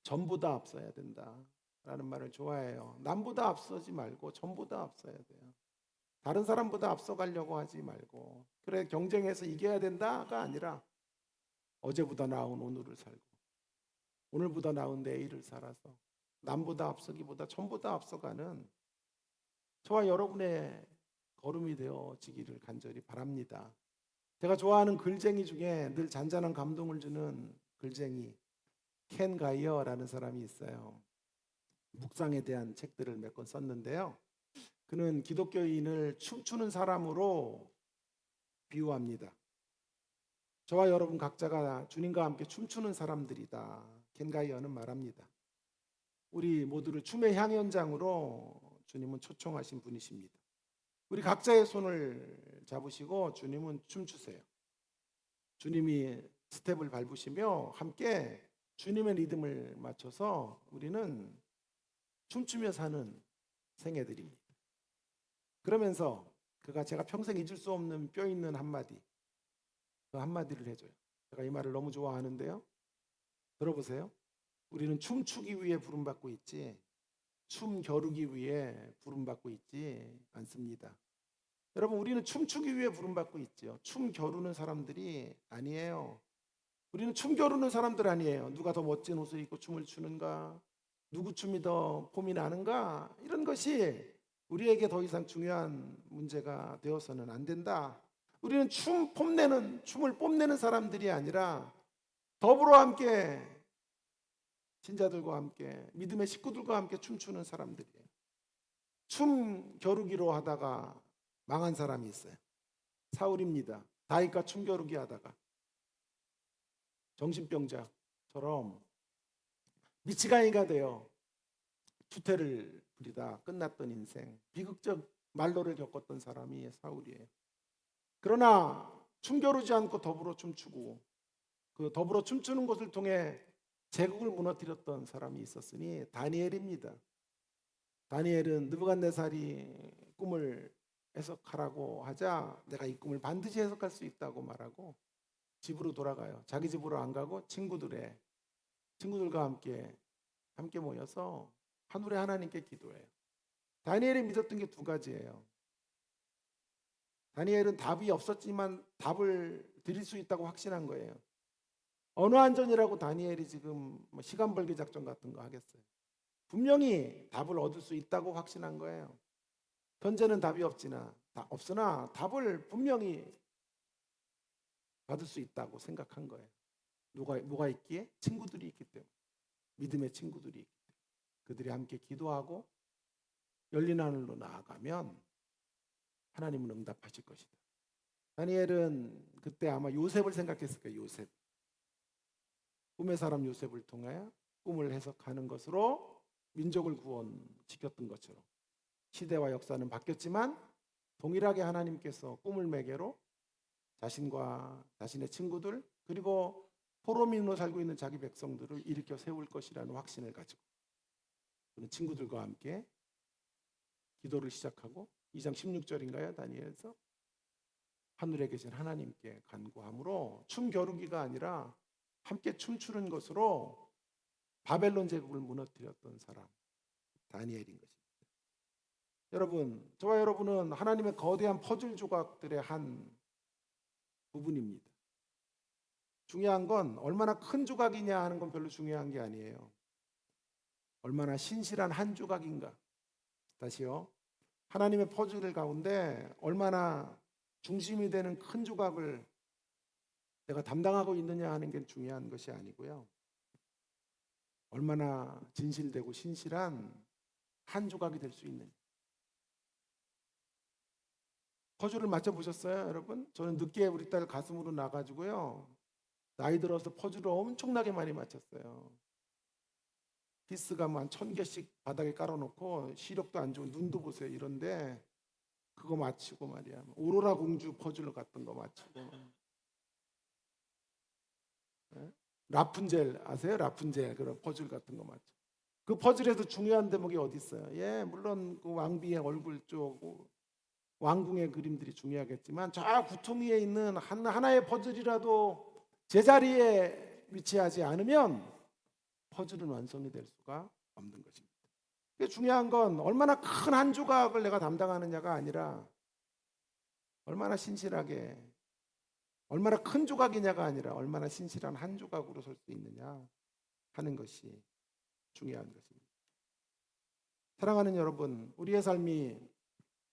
전보다 앞서야 된다 라는 말을 좋아해요. 남보다 앞서지 말고 전보다 앞서야 돼요. 다른 사람보다 앞서가려고 하지 말고, 그래 경쟁해서 이겨야 된다가 아니라 어제보다 나은 오늘을 살고 오늘보다 나은 내일을 살아서 남보다 앞서기보다 전보다 앞서가는 저와 여러분의 걸음이 되어지기를 간절히 바랍니다. 제가 좋아하는 글쟁이 중에 늘 잔잔한 감동을 주는 글쟁이 켄 가이어라는 사람이 있어요. 묵상에 대한 책들을 몇 권 썼는데요. 그는 기독교인을 춤추는 사람으로 비유합니다. 저와 여러분 각자가 주님과 함께 춤추는 사람들이다. 켄 가이어는 말합니다. 우리 모두를 춤의 향연장으로 주님은 초청하신 분이십니다. 우리 각자의 손을 잡으시고 주님은 춤추세요. 주님이 스텝을 밟으시며 함께 주님의 리듬을 맞춰서 우리는 춤추며 사는 생애들입니다. 그러면서 그가 제가 평생 잊을 수 없는 뼈 있는 한마디, 그 한마디를 해줘요. 제가 이 말을 너무 좋아하는데요. 들어보세요. 우리는 춤추기 위해 부름받고 있지 춤 겨루기 위해 부름받고 있지 않습니다. 여러분, 우리는 춤추기 위해 부름받고 있죠. 춤 겨루는 사람들이 아니에요. 우리는 춤 겨루는 사람들 아니에요. 누가 더 멋진 옷을 입고 춤을 추는가? 누구 춤이 더 폼이 나는가? 이런 것이 우리에게 더 이상 중요한 문제가 되어서는 안 된다. 우리는 춤을 뽐내는 사람들이 아니라 더불어 함께 신자들과 함께 믿음의 식구들과 함께 춤추는 사람들이에요. 춤 겨루기로 하다가 망한 사람이 있어요. 사울입니다. 다윗과 춤 겨루기 하다가 정신병자처럼 미치광이가 되어 추태를 부리다 끝났던 인생, 비극적 말로를 겪었던 사람이 사울이에요. 그러나 춤 겨루지 않고 더불어 춤추고 그 더불어 춤추는 것을 통해 제국을 무너뜨렸던 사람이 있었으니 다니엘입니다. 다니엘은 느부갓네살이 꿈을 해석하라고 하자 내가 이 꿈을 반드시 해석할 수 있다고 말하고 집으로 돌아가요. 자기 집으로 안 가고 친구들과 함께 모여서 하늘의 하나님께 기도해요. 다니엘이 믿었던 게 두 가지예요. 다니엘은 답이 없었지만 답을 드릴 수 있다고 확신한 거예요. 언어안전이라고 다니엘이 지금 시간 벌기 작전 같은 거 하겠어요. 분명히 답을 얻을 수 있다고 확신한 거예요. 현재는 답이 없으나 답을 분명히 받을 수 있다고 생각한 거예요. 뭐가 있기에? 친구들이 있기 때문에. 믿음의 친구들이 있기 때문에. 그들이 함께 기도하고 열린 하늘로 나아가면 하나님은 응답하실 것이다. 다니엘은 그때 아마 요셉을 생각했을 거예요. 요셉. 꿈의 사람 요셉을 통해 꿈을 해석하는 것으로 민족을 구원시켰던 것처럼 시대와 역사는 바뀌었지만 동일하게 하나님께서 꿈을 매개로 자신과 자신의 친구들 그리고 포로민으로 살고 있는 자기 백성들을 일으켜 세울 것이라는 확신을 가지고 그는 친구들과 함께 기도를 시작하고 2장 16절인가요? 다니엘서 하늘에 계신 하나님께 간구함으로 춤 겨루기가 아니라 함께 춤추는 것으로 바벨론 제국을 무너뜨렸던 사람 다니엘인 것입니다. 여러분, 저와 여러분은 하나님의 거대한 퍼즐 조각들의 한 부분입니다. 중요한 건 얼마나 큰 조각이냐 하는 건 별로 중요한 게 아니에요. 얼마나 신실한 한 조각인가. 다시요. 하나님의 퍼즐 가운데 얼마나 중심이 되는 큰 조각을 내가 담당하고 있느냐 하는 게 중요한 것이 아니고요. 얼마나 진실되고 신실한 한 조각이 될 수 있느냐. 퍼즐을 맞춰보셨어요, 여러분? 저는 늦게 우리 딸 가슴으로 나가지고요. 나이 들어서 퍼즐을 엄청나게 많이 맞췄어요. 피스가 뭐 한 1000개씩 바닥에 깔아놓고 시력도 안 좋은 눈도 보세요. 이런데 그거 맞추고 말이야. 오로라 공주 퍼즐 같은 거 맞추고. 네? 라푼젤 아세요? 라푼젤 그런 퍼즐 같은 거 맞죠. 그 퍼즐에서 중요한 대목이 어디 있어요? 예, 물론 그 왕비의 얼굴 쪽 왕궁의 그림들이 중요하겠지만 저 구퉁이에 있는 하나의 퍼즐이라도 제자리에 위치하지 않으면 퍼즐은 완성이 될 수가 없는 것입니다. 중요한 건 얼마나 큰 한 조각을 내가 담당하느냐가 아니라 얼마나 신실하게 얼마나 큰 조각이냐가 아니라 얼마나 신실한 한 조각으로 설 수 있느냐 하는 것이 중요한 것입니다. 사랑하는 여러분, 우리의 삶이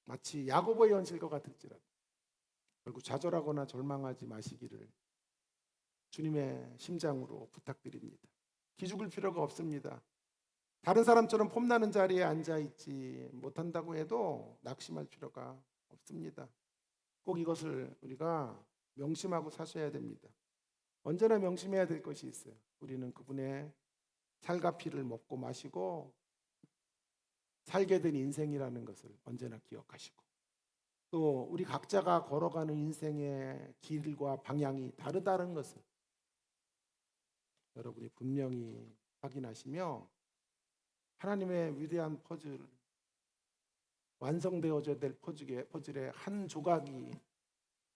마치 야고보의 현실과 같을지라도 결국 좌절하거나 절망하지 마시기를 주님의 심장으로 부탁드립니다. 기죽을 필요가 없습니다. 다른 사람처럼 폼나는 자리에 앉아 있지 못한다고 해도 낙심할 필요가 없습니다. 꼭 이것을 우리가 명심하고 사셔야 됩니다. 언제나 명심해야 될 것이 있어요. 우리는 그분의 살과 피를 먹고 마시고 살게 된 인생이라는 것을 언제나 기억하시고, 또 우리 각자가 걸어가는 인생의 길과 방향이 다르다는 것을 여러분이 분명히 확인하시며 하나님의 위대한 퍼즐, 완성되어져야 될 퍼즐의 한 조각이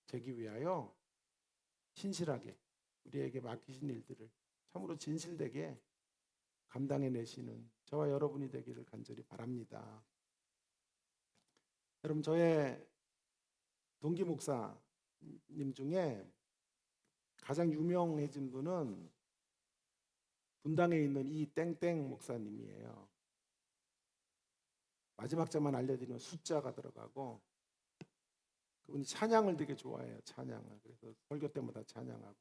되기 위하여 신실하게 우리에게 맡기신 일들을 참으로 진실되게 감당해내시는 저와 여러분이 되기를 간절히 바랍니다. 여러분, 저의 동기 목사님 중에 가장 유명해진 분은 분당에 있는 이 땡땡 목사님이에요. 마지막 자만 알려드리면 숫자가 들어가고, 그분이 찬양을 되게 좋아해요. 찬양을. 그래서 설교 때마다 찬양하고,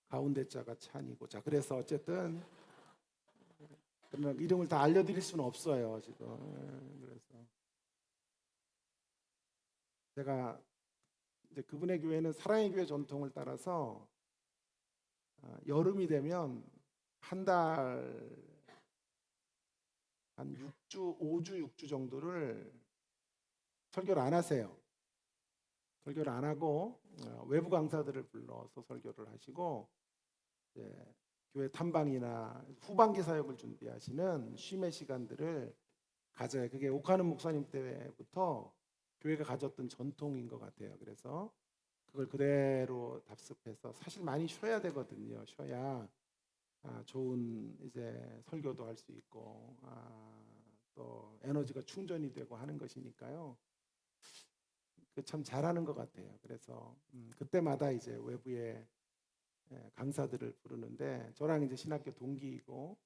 가운데 자가 찬이고. 자, 그래서 어쨌든 그러나 이름을 다 알려드릴 수는 없어요 지금. 그래서 제가 이제 그분의 교회는 사랑의 교회 전통을 따라서 여름이 되면 한 달 한 6주, 5주, 6주 정도를 설교를 안 하세요. 설교를 안 하고 외부 강사들을 불러서 설교를 하시고, 이제 교회 탐방이나 후반기 사역을 준비하시는 쉼의 시간들을 가져요. 그게 옥하는 목사님 때부터 교회가 가졌던 전통인 것 같아요. 그래서 그걸 그대로 답습해서, 사실 많이 쉬어야 되거든요. 쉬어야 좋은 이제 설교도 할 수 있고 또 에너지가 충전이 되고 하는 것이니까요. 참 잘하는 것 같아요. 그래서 그때마다 이제 외부의 강사들을 부르는데, 저랑 이제 신학교 동기이고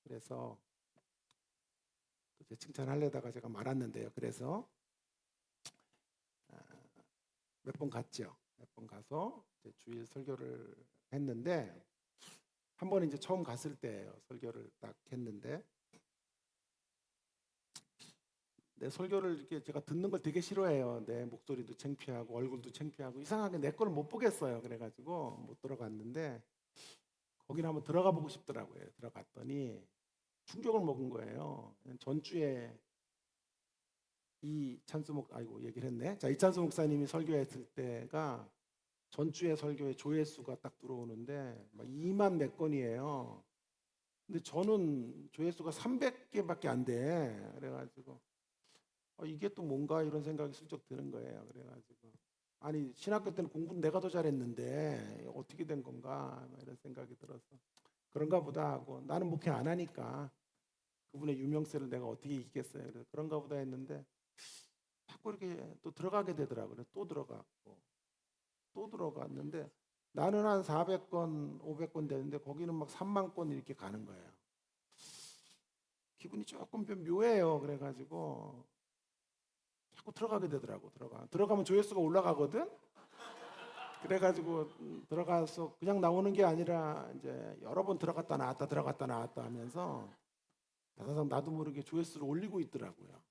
그래서 제 칭찬하려다가 제가 말았는데요. 그래서 몇 번 갔죠. 몇 번 가서 이제 주일 설교를 했는데, 한 번 이제 처음 갔을 때예요. 설교를 딱 했는데, 내 설교를 이렇게 제가 듣는 걸 되게 싫어해요. 내 목소리도 창피하고 얼굴도 창피하고 이상하게 내 거를 못 보겠어요. 그래가지고 못 들어갔는데, 거기는 한번 들어가 보고 싶더라고요. 들어갔더니 충격을 먹은 거예요. 전주에 얘기를 했네. 자, 이찬수 목사님이 설교했을 때가 전주의 설교의 조회수가 딱 들어오는데 막 2만 몇 건이에요. 근데 저는 조회수가 300개밖에 안 돼. 그래가지고 이게 또 뭔가 이런 생각이 슬쩍 드는 거예요. 그래가지고 아니, 신학교 때는 공부는 내가 더 잘했는데 어떻게 된 건가 이런 생각이 들어서, 그런가 보다 하고, 나는 목회 안 하니까 그분의 유명세를 내가 어떻게 이기겠어요. 그래서 그런가 보다 했는데 자꾸 이렇게 또 들어가게 되더라고요. 또 들어갔고 또 들어갔는데, 나는 한 400건, 500건 되는데 거기는 막 3만 건 이렇게 가는 거예요. 기분이 조금 묘해요. 그래가지고 자꾸 들어가게 되더라고. 들어가면 조회수가 올라가거든. 그래가지고 들어가서 그냥 나오는 게 아니라 이제 여러 번 들어갔다 나왔다 들어갔다 나왔다 하면서 다사상 나도 모르게 조회수를 올리고 있더라고요.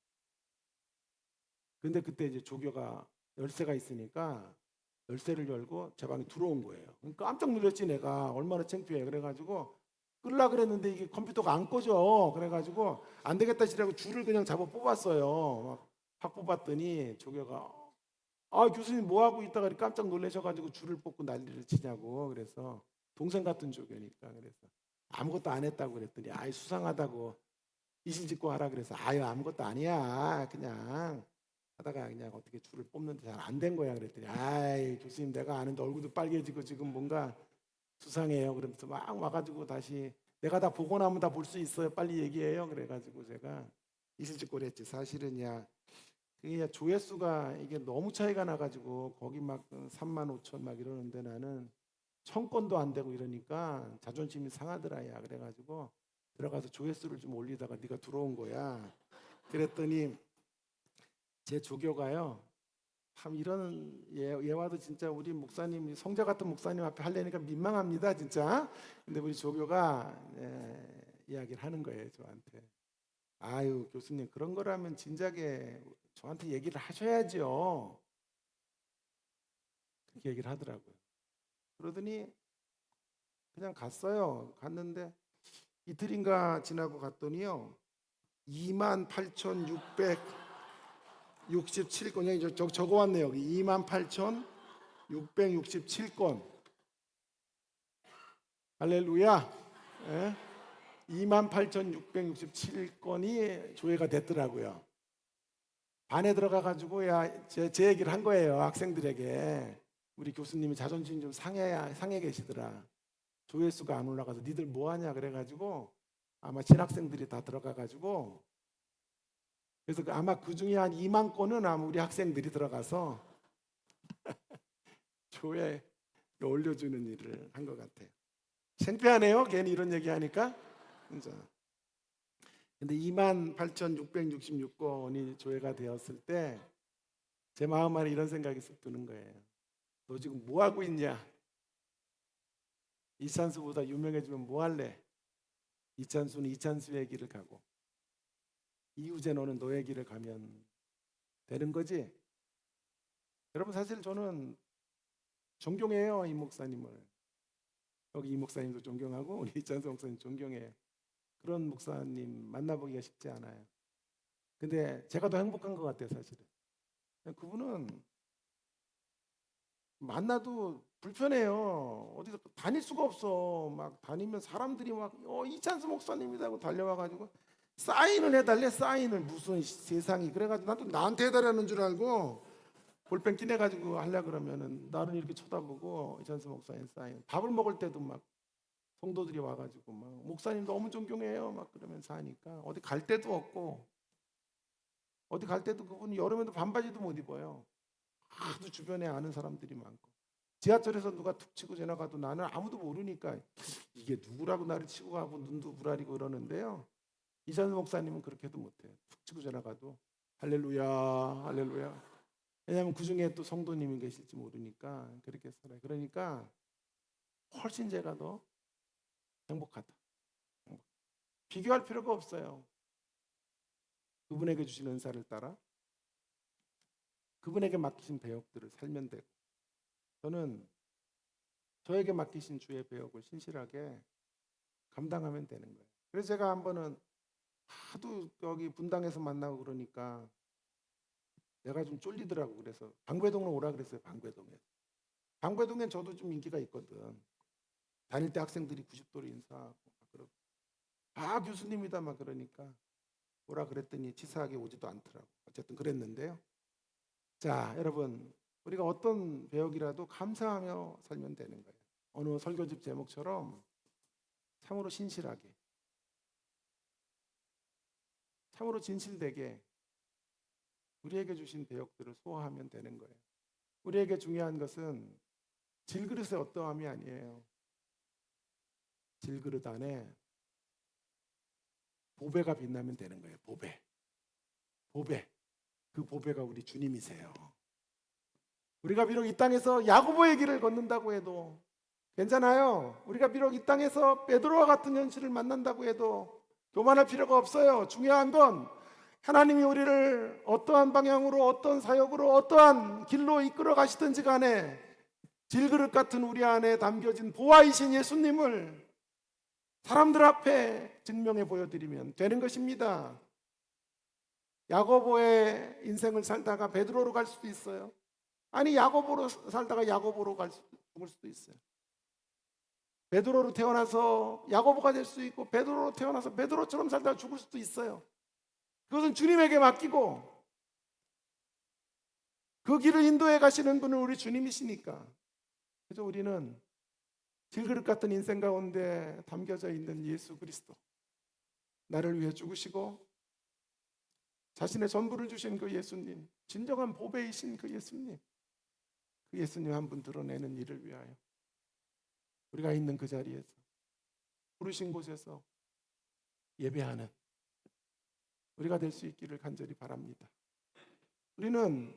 근데 그때 이제 조교가 열쇠가 있으니까 열쇠를 열고 제 방에 들어온 거예요. 깜짝 놀랐지, 내가 얼마나 창피해. 그래가지고 끌라 그랬는데 이게 컴퓨터가 안 꺼져. 그래가지고 안 되겠다 싶어서 줄을 그냥 잡아 뽑았어요. 확 뽑았더니 조교가 교수님 뭐 하고 있다가 이렇게 깜짝 놀라셔가지고 줄을 뽑고 난리를 치냐고. 그래서 동생 같은 조교니까 그래서 아무것도 안 했다고 그랬더니 수상하다고 이실 짓고 하라 그래서 아무것도 아니야 그냥 하다가 그냥 어떻게 줄을 뽑는데 잘 안 된 거야. 그랬더니 교수님 내가 아는데 얼굴도 빨개지고 지금 뭔가 수상해요. 그러면서 막 와가지고 다시 내가 다 보고 나면 다 볼 수 있어요. 빨리 얘기해요. 그래가지고 제가 이실 짓고 그랬지. 사실은 그게 조회수가 이게 너무 차이가 나가지고 거기 막 3만 5천 막 이러는데 나는 1,000건도 안 되고 이러니까 자존심이 상하더라. 그래가지고 들어가서 조회수를 좀 올리다가 네가 들어온 거야. 그랬더니 제 조교가요. 참 이런 예화도 진짜 우리 목사님, 성자 같은 목사님 앞에 하려니까 민망합니다, 진짜. 근데 우리 조교가 이야기를 하는 거예요, 저한테. 아유, 교수님, 그런 거라면 진작에 저한테 얘기를 하셔야죠. 그렇게 얘기를 하더라고요. 그러더니 그냥 갔어요. 갔는데 이틀인가 지나고 갔더니요, 28,667건, 적어왔네요. 28,667건. 할렐루야. 예? 28,667건이 조회가 됐더라고요. 반에 들어가가지고 제 얘기를 한 거예요. 학생들에게. 우리 교수님이 자존심 좀 상해 계시더라. 조회수가 안 올라가서 니들 뭐하냐 그래가지고 아마 신학생들이 다 들어가가지고, 그래서 아마 그 중에 한 2만 건은 아마 우리 학생들이 들어가서 조회를 올려주는 일을 한 것 같아요. 창피하네요. 괜히 이런 얘기하니까. 근데 28,666건이 조회가 되었을 때 제 마음 안에 이런 생각이 쓱 드는 거예요. 너 지금 뭐 하고 있냐? 이찬수보다 유명해지면 뭐 할래? 이찬수는 이찬수의 길을 가고 이우재 너는 너의 길을 가면 되는 거지? 여러분, 사실 저는 존경해요, 이 목사님을. 여기 이 목사님도 존경하고 우리 이찬수 목사님 존경해요. 그런 목사님 만나보기가 쉽지 않아요. 근데 제가 더 행복한 것 같아요, 사실은. 그분은 만나도 불편해요. 어디서 다닐 수가 없어. 막 다니면 사람들이 막 이찬수 목사님이다 하고 달려와가지고 사인을 해달래. 사인을. 무슨 세상이. 그래가지고 나도 나한테 해달라는 줄 알고 볼펜 꺼내가지고 하려 그러면은 나를 이렇게 쳐다보고 이찬수 목사님 사인. 밥을 먹을 때도 막 성도들이 와가지고 막 목사님 너무 존경해요 막 그러면서 하니까 어디 갈 데도 없고, 어디 갈 때도 그분이 여름에도 반바지도 못 입어요. 하도 주변에 아는 사람들이 많고, 지하철에서 누가 툭 치고 지나가도 나는 아무도 모르니까 이게 누구라고 나를 치고 가고 눈도 부라리고 이러는데요, 이찬수 목사님은 그렇게도 못해요. 툭 치고 지나가도 할렐루야 할렐루야. 왜냐하면 그 중에 또 성도님이 계실지 모르니까 그렇게 살아요. 그러니까 훨씬 제가 더 행복하다. 비교할 필요가 없어요. 그분에게 주신 은사를 따라 그분에게 맡기신 배역들을 살면 되고, 저는 저에게 맡기신 주의 배역을 신실하게 감당하면 되는 거예요. 그래서 제가 한 번은 하도 여기 분당에서 만나고 그러니까 내가 좀 쫄리더라고. 그래서 방배동으로 오라 그랬어요. 방배동엔 저도 좀 인기가 있거든. 다닐 때 학생들이 90도로 인사하고 막 그러고, 교수님이다 막 그러니까 오라 그랬더니 치사하게 오지도 않더라고. 어쨌든 그랬는데요. 자, 여러분, 우리가 어떤 배역이라도 감사하며 살면 되는 거예요. 어느 설교집 제목처럼 참으로 신실하게, 참으로 진실되게 우리에게 주신 배역들을 소화하면 되는 거예요. 우리에게 중요한 것은 질그릇의 어떠함이 아니에요. 질그릇 안에 보배가 빛나면 되는 거예요. 보배. 그 보배가 우리 주님이세요. 우리가 비록 이 땅에서 야고보의 길을 걷는다고 해도 괜찮아요. 우리가 비록 이 땅에서 베드로와 같은 현실을 만난다고 해도 교만할 필요가 없어요. 중요한 건 하나님이 우리를 어떠한 방향으로, 어떤 사역으로, 어떠한 길로 이끌어 가시든지 간에 질그릇 같은 우리 안에 담겨진 보화이신 예수님을 사람들 앞에 증명해 보여드리면 되는 것입니다. 야고보의 인생을 살다가 베드로로 갈 수도 있어요. 아니, 야고보로 살다가 야고보로 죽을 수도 있어요. 베드로로 태어나서 야고보가 될 수 있고, 베드로로 태어나서 베드로처럼 살다가 죽을 수도 있어요. 그것은 주님에게 맡기고, 그 길을 인도해 가시는 분은 우리 주님이시니까. 그래서 우리는 질그릇 같은 인생 가운데 담겨져 있는 예수 그리스도, 나를 위해 죽으시고 자신의 전부를 주신 그 예수님, 진정한 보배이신 그 예수님, 그 예수님 한 분 드러내는 일을 위하여 우리가 있는 그 자리에서, 부르신 곳에서 예배하는 우리가 될 수 있기를 간절히 바랍니다. 우리는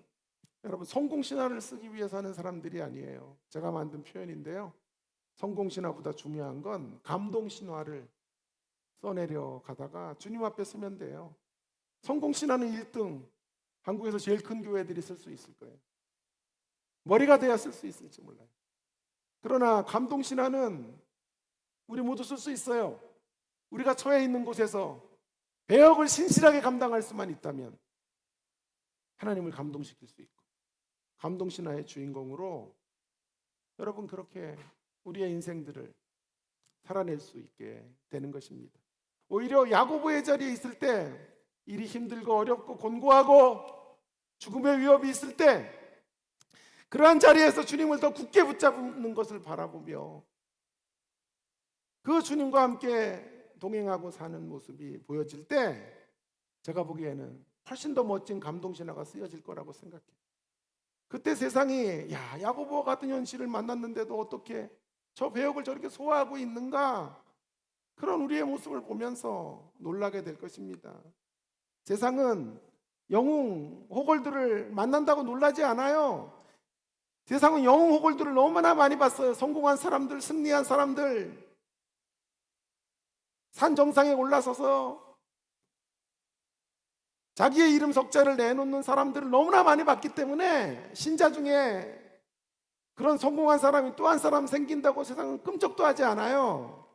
여러분 성공 신화를 쓰기 위해서 하는 사람들이 아니에요. 제가 만든 표현인데요. 성공 신화보다 중요한 건 감동 신화를 써내려 가다가 주님 앞에 쓰면 돼요. 성공 신화는 1등, 한국에서 제일 큰 교회들이 쓸 수 있을 거예요. 머리가 돼야 쓸 수 있을지 몰라요. 그러나 감동 신화는 우리 모두 쓸 수 있어요. 우리가 처해 있는 곳에서 배역을 신실하게 감당할 수만 있다면 하나님을 감동시킬 수 있고, 감동 신화의 주인공으로 여러분 그렇게 우리의 인생들을 살아낼 수 있게 되는 것입니다. 오히려 야고보의 자리에 있을 때 일이 힘들고 어렵고 곤고하고 죽음의 위협이 있을 때 그러한 자리에서 주님을 더 굳게 붙잡는 것을 바라보며 그 주님과 함께 동행하고 사는 모습이 보여질 때 제가 보기에는 훨씬 더 멋진 감동신화가 쓰여질 거라고 생각해요. 그때 세상이 야고보와 같은 현실을 만났는데도 어떻게 저 배역을 저렇게 소화하고 있는가, 그런 우리의 모습을 보면서 놀라게 될 것입니다. 세상은 영웅 호걸들을 만난다고 놀라지 않아요. 세상은 영웅 호걸들을 너무나 많이 봤어요. 성공한 사람들, 승리한 사람들, 산 정상에 올라서서 자기의 이름 석자를 내놓는 사람들을 너무나 많이 봤기 때문에 신자 중에 그런 성공한 사람이 또 한 사람 생긴다고 세상은 끔찍도 하지 않아요.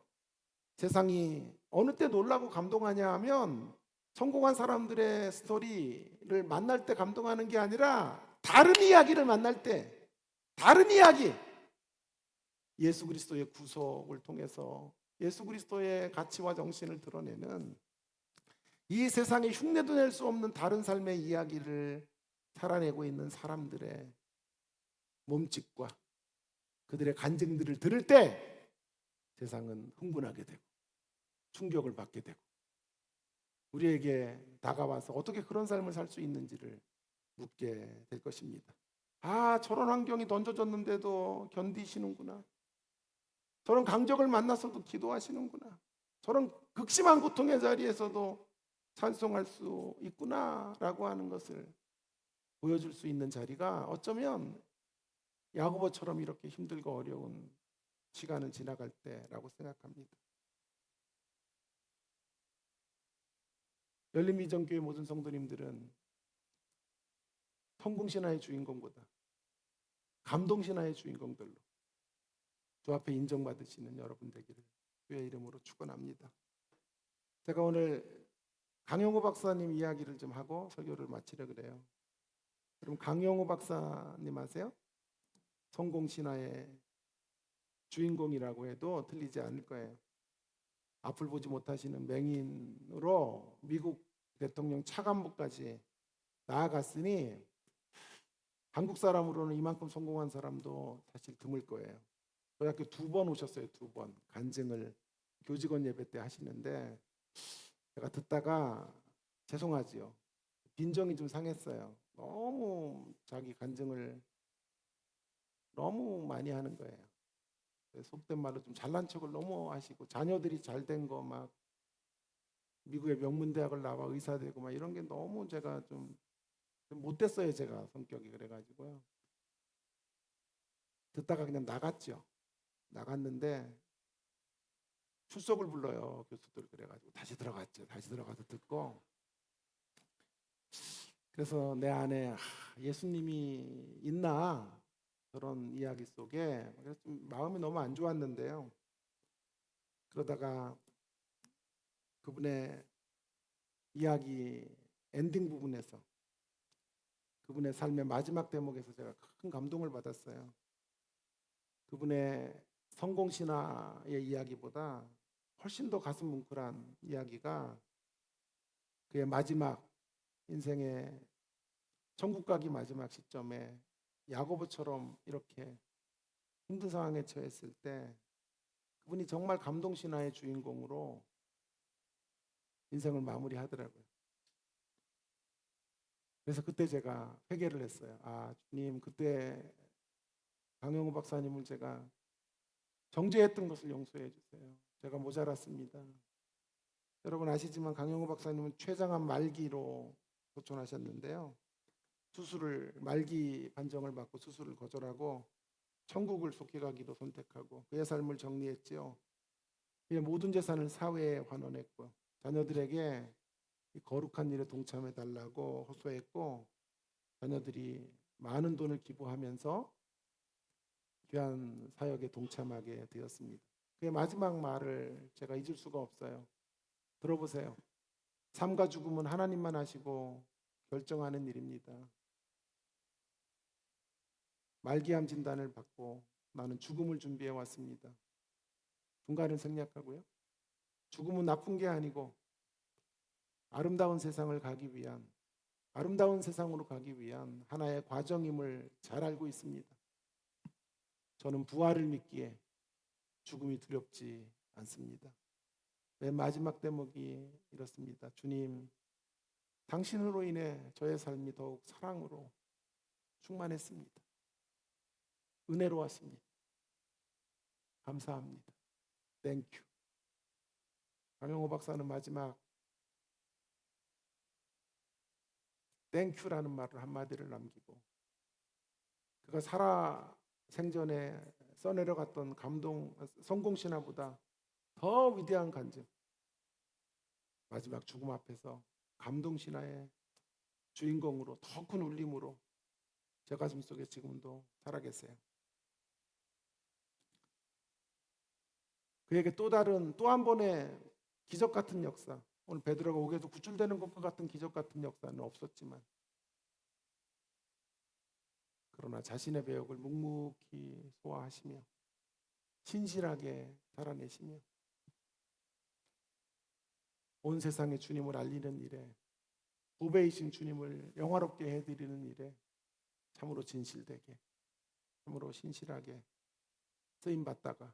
세상이 어느 때 놀라고 감동하냐 하면 성공한 사람들의 스토리를 만날 때 감동하는 게 아니라 다른 이야기를 만날 때, 다른 이야기, 예수 그리스도의 구속을 통해서 예수 그리스도의 가치와 정신을 드러내는 이 세상에 흉내도 낼 수 없는 다른 삶의 이야기를 살아내고 있는 사람들의 몸짓과 그들의 간증들을 들을 때 세상은 흥분하게 되고 충격을 받게 되고 우리에게 다가와서 어떻게 그런 삶을 살 수 있는지를 묻게 될 것입니다. 저런 환경이 던져졌는데도 견디시는구나. 저런 강적을 만나서도 기도하시는구나. 저런 극심한 고통의 자리에서도 찬송할 수 있구나라고 하는 것을 보여줄 수 있는 자리가 어쩌면 야고보처럼 이렇게 힘들고 어려운 시간을 지나갈 때라고 생각합니다. 열린미전교회 모든 성도님들은 성공신화의 주인공보다 감동신화의 주인공들로 주 앞에 인정받으시는 여러분 되기를 주의 이름으로 축원합니다. 제가 오늘 강영호 박사님 이야기를 좀 하고 설교를 마치려 그래요. 그럼 강영호 박사님 아세요? 성공신화의 주인공이라고 해도 틀리지 않을 거예요. 앞을 보지 못하시는 맹인으로 미국 대통령 차관보까지 나아갔으니 한국 사람으로는 이만큼 성공한 사람도 사실 드물 거예요. 저희 학교 2번 오셨어요. 2번 간증을 교직원 예배 때 하시는데 제가 듣다가 죄송하지요. 빈정이 좀 상했어요. 너무 자기 간증을 너무 많이 하는 거예요. 속된 말로 좀 잘난 척을 너무 하시고 자녀들이 잘 된 거 막 미국의 명문대학을 나와 의사 되고 막 이런 게 너무 제가 좀 못됐어요. 제가 성격이 그래가지고요. 듣다가 그냥 나갔죠. 나갔는데 출석을 불러요. 교수들 그래가지고 다시 들어갔죠. 다시 들어가서 듣고 그래서 내 안에 예수님이 있나 그런 이야기 속에 그래서 좀 마음이 너무 안 좋았는데요. 그러다가 그분의 이야기 엔딩 부분에서 그분의 삶의 마지막 대목에서 제가 큰 감동을 받았어요. 그분의 성공신화의 이야기보다 훨씬 더 가슴 뭉클한 이야기가 그의 마지막 인생의 천국 가기 마지막 시점에 야고보처럼 이렇게 힘든 상황에 처했을 때 그분이 정말 감동신화의 주인공으로 인생을 마무리하더라고요. 그래서 그때 제가 회개를 했어요. 주님, 그때 강영호 박사님을 제가 정죄했던 것을 용서해 주세요. 제가 모자랐습니다. 여러분 아시지만 강영호 박사님은 췌장암 말기로 소천하셨는데요. 수술을 말기 판정을 받고 수술을 거절하고 천국을 속해가기로 선택하고 그의 삶을 정리했지요. 그의 모든 재산을 사회에 환원했고 자녀들에게 이 거룩한 일에 동참해 달라고 호소했고 자녀들이 많은 돈을 기부하면서 귀한 사역에 동참하게 되었습니다. 그의 마지막 말을 제가 잊을 수가 없어요. 들어보세요. 삶과 죽음은 하나님만 하시고 결정하는 일입니다. 말기암 진단을 받고 나는 죽음을 준비해 왔습니다. 중간을 생략하고요. 죽음은 나쁜 게 아니고 아름다운 세상을 가기 위한 아름다운 세상으로 가기 위한 하나의 과정임을 잘 알고 있습니다. 저는 부활을 믿기에 죽음이 두렵지 않습니다. 맨 마지막 대목이 이렇습니다. 주님, 당신으로 인해 저의 삶이 더욱 사랑으로 충만했습니다. 은혜로웠습니다. 감사합니다. 땡큐. 강영호 박사는 마지막 땡큐라는 말을 한마디를 남기고 그가 살아 생전에 써내려갔던 성공신화보다 더 위대한 간증, 마지막 죽음 앞에서 감동신화의 주인공으로 더 큰 울림으로 제 가슴 속에 지금도 살아계세요. 그에게 또 한 번의 기적 같은 역사, 오늘 베드로가 옥에서 구출되는 것과 같은 기적 같은 역사는 없었지만 그러나 자신의 배역을 묵묵히 소화하시며 신실하게 살아내시며 온 세상에 주님을 알리는 일에 보배이신 주님을 영화롭게 해드리는 일에 참으로 진실되게 참으로 신실하게 쓰임받다가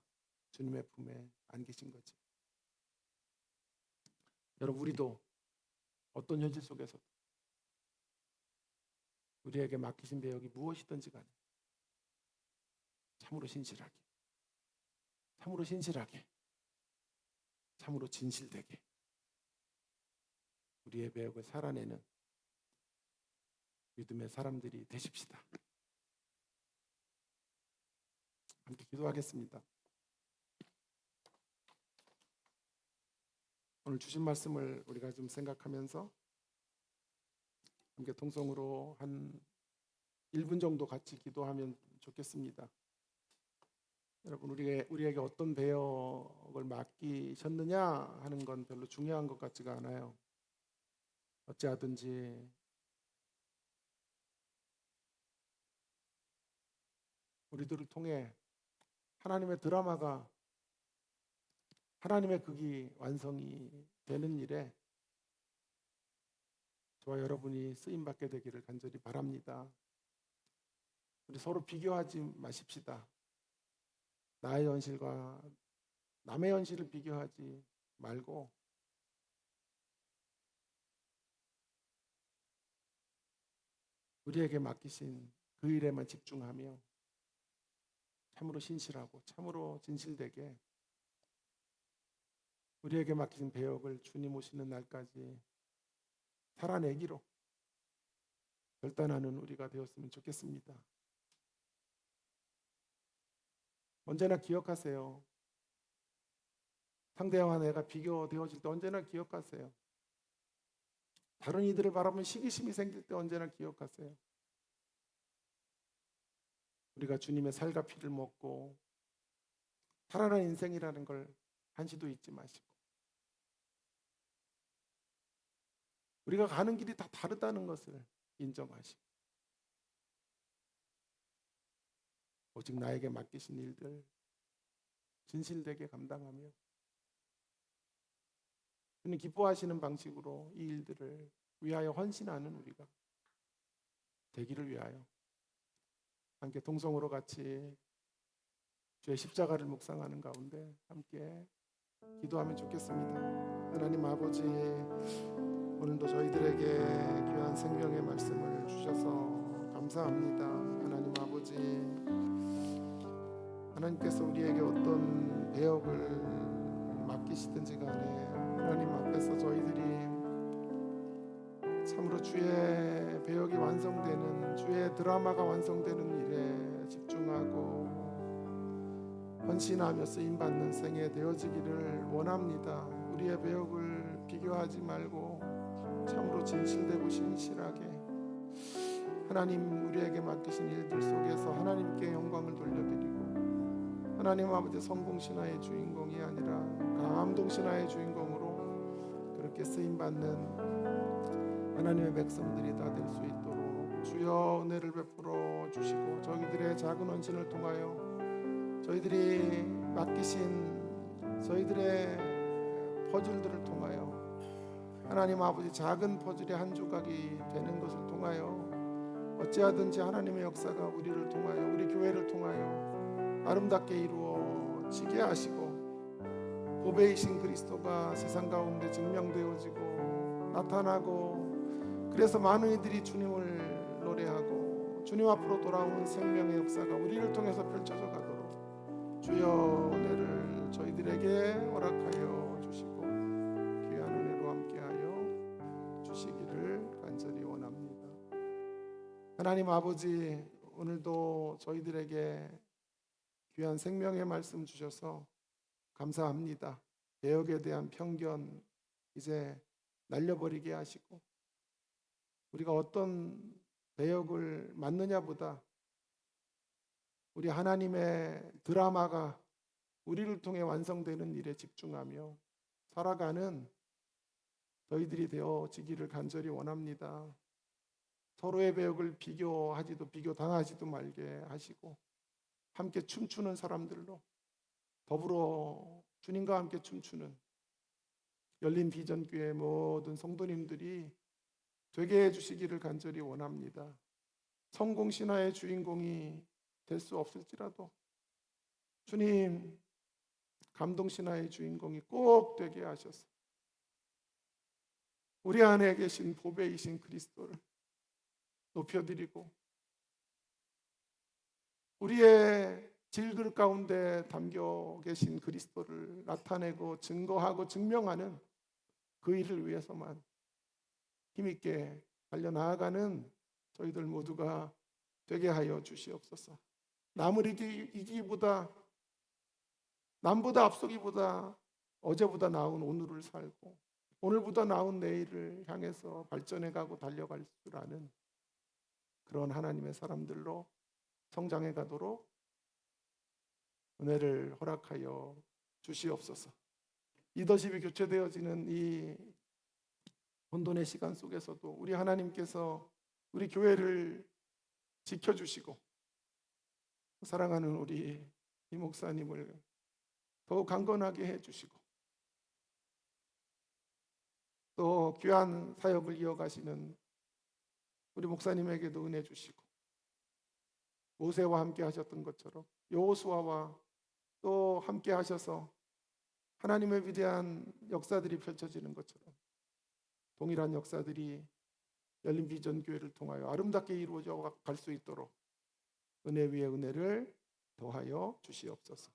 주님의 품에 안기신 거죠. 여러분, 우리도 어떤 현실 속에서도 우리에게 맡기신 배역이 무엇이든지 간에 참으로 신실하게 참으로 진실되게 우리의 배역을 살아내는 믿음의 사람들이 되십시다. 함께 기도하겠습니다. 오늘 주신 말씀을 우리가 좀 생각하면서 함께 통성으로 한 1분 정도 같이 기도하면 좋겠습니다. 여러분, 우리에게 어떤 배역을 맡기셨느냐 하는 건 별로 중요한 것 같지가 않아요. 어찌하든지 우리들을 통해 하나님의 드라마가 하나님의 극이 완성이 되는 일에 저와 여러분이 쓰임받게 되기를 간절히 바랍니다. 우리 서로 비교하지 마십시다. 나의 현실과 남의 현실을 비교하지 말고 우리에게 맡기신 그 일에만 집중하며 참으로 신실하고 참으로 진실되게 우리에게 맡기신 배역을 주님 오시는 날까지 살아내기로 결단하는 우리가 되었으면 좋겠습니다. 언제나 기억하세요. 상대와 내가 비교되어질 때 언제나 기억하세요. 다른 이들을 바라보면 시기심이 생길 때 언제나 기억하세요. 우리가 주님의 살과 피를 먹고 살아난 인생이라는 걸 한시도 잊지 마시고 우리가 가는 길이 다 다르다는 것을 인정하시고 오직 나에게 맡기신 일들 진실되게 감당하며 주님 기뻐하시는 방식으로 이 일들을 위하여 헌신하는 우리가 되기를 위하여 함께 동성으로 같이 주의 십자가를 묵상하는 가운데 함께 기도하면 좋겠습니다. 하나님 아버지, 오늘도 저희들에게 귀한 생명의 말씀을 주셔서 감사합니다. 하나님 아버지, 하나님께서 우리에게 어떤 배역을 맡기시든지 간에 하나님 앞에서 저희들이 참으로 주의 배역이 완성되는, 주의 드라마가 완성되는 일에 집중하고 헌신하며 쓰임받는 생애 되어지기를 원합니다. 우리의 배역을 비교하지 말고 참으로 진실되고 신실하게 하나님 우리에게 맡기신 일들 속에서 하나님께 영광을 돌려드리고, 하나님 아버지 성공신화의 주인공이 아니라 감동신화의 주인공으로 그렇게 쓰임받는 하나님의 백성들이 다 될 수 있도록 주여 은혜를 베풀어 주시고, 저희들의 작은 헌신을 통하여 저희들이 맡기신 저희들의 퍼즐들을 통하여 하나님 아버지 작은 퍼즐의 한 조각이 되는 것을 통하여 어찌하든지 하나님의 역사가 우리를 통하여, 우리 교회를 통하여 아름답게 이루어지게 하시고, 보배이신 그리스도가 세상 가운데 증명되어지고 나타나고, 그래서 많은 이들이 주님을 노래하고 주님 앞으로 돌아오는 생명의 역사가 우리를 통해서 펼쳐져 가도록 주여 은혜를 저희들에게 허락하여 주시고 귀한 은혜로 함께하여 주시기를 간절히 원합니다. 하나님 아버지, 오늘도 저희들에게 귀한 생명의 말씀 주셔서 감사합니다. 배역에 대한 편견 이제 날려버리게 하시고, 우리가 어떤 배역을 맡느냐보다 우리 하나님의 드라마가 우리를 통해 완성되는 일에 집중하며 살아가는 저희들이 되어지기를 간절히 원합니다. 서로의 배역을 비교당하지도 말게 하시고, 함께 춤추는 사람들로 더불어 주님과 함께 춤추는 열린 비전교회 모든 성도님들이 되게 해주시기를 간절히 원합니다. 성공신화의 주인공이 될 수 없을지라도 주님 감동신화의 주인공이 꼭 되게 하셔서 우리 안에 계신 보배이신 그리스도를 높여드리고, 우리의 질글 가운데 담겨 계신 그리스도를 나타내고 증거하고 증명하는 그 일을 위해서만 힘있게 달려나아가는 저희들 모두가 되게 하여 주시옵소서. 남을 이기기보다, 남보다 앞서기보다 어제보다 나은 오늘을 살고 오늘보다 나은 내일을 향해서 발전해가고 달려갈 줄 아는 그런 하나님의 사람들로 성장해 가도록 은혜를 허락하여 주시옵소서. 리더십이 교체되어지는 이 혼돈의 시간 속에서도 우리 하나님께서 우리 교회를 지켜주시고 사랑하는 우리 이 목사님을 더욱 강건하게 해주시고, 또 귀한 사역을 이어가시는 우리 목사님에게도 은혜 주시고, 모세와 함께 하셨던 것처럼 여호수아와 또 함께 하셔서 하나님의 위대한 역사들이 펼쳐지는 것처럼 동일한 역사들이 열린 비전 교회를 통하여 아름답게 이루어져 갈 수 있도록 은혜 위에 은혜를 더하여 주시옵소서.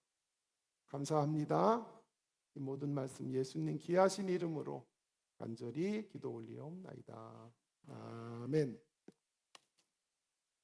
감사합니다. 이 모든 말씀 예수님 귀하신 이름으로 간절히 기도 올리옵나이다. 아멘.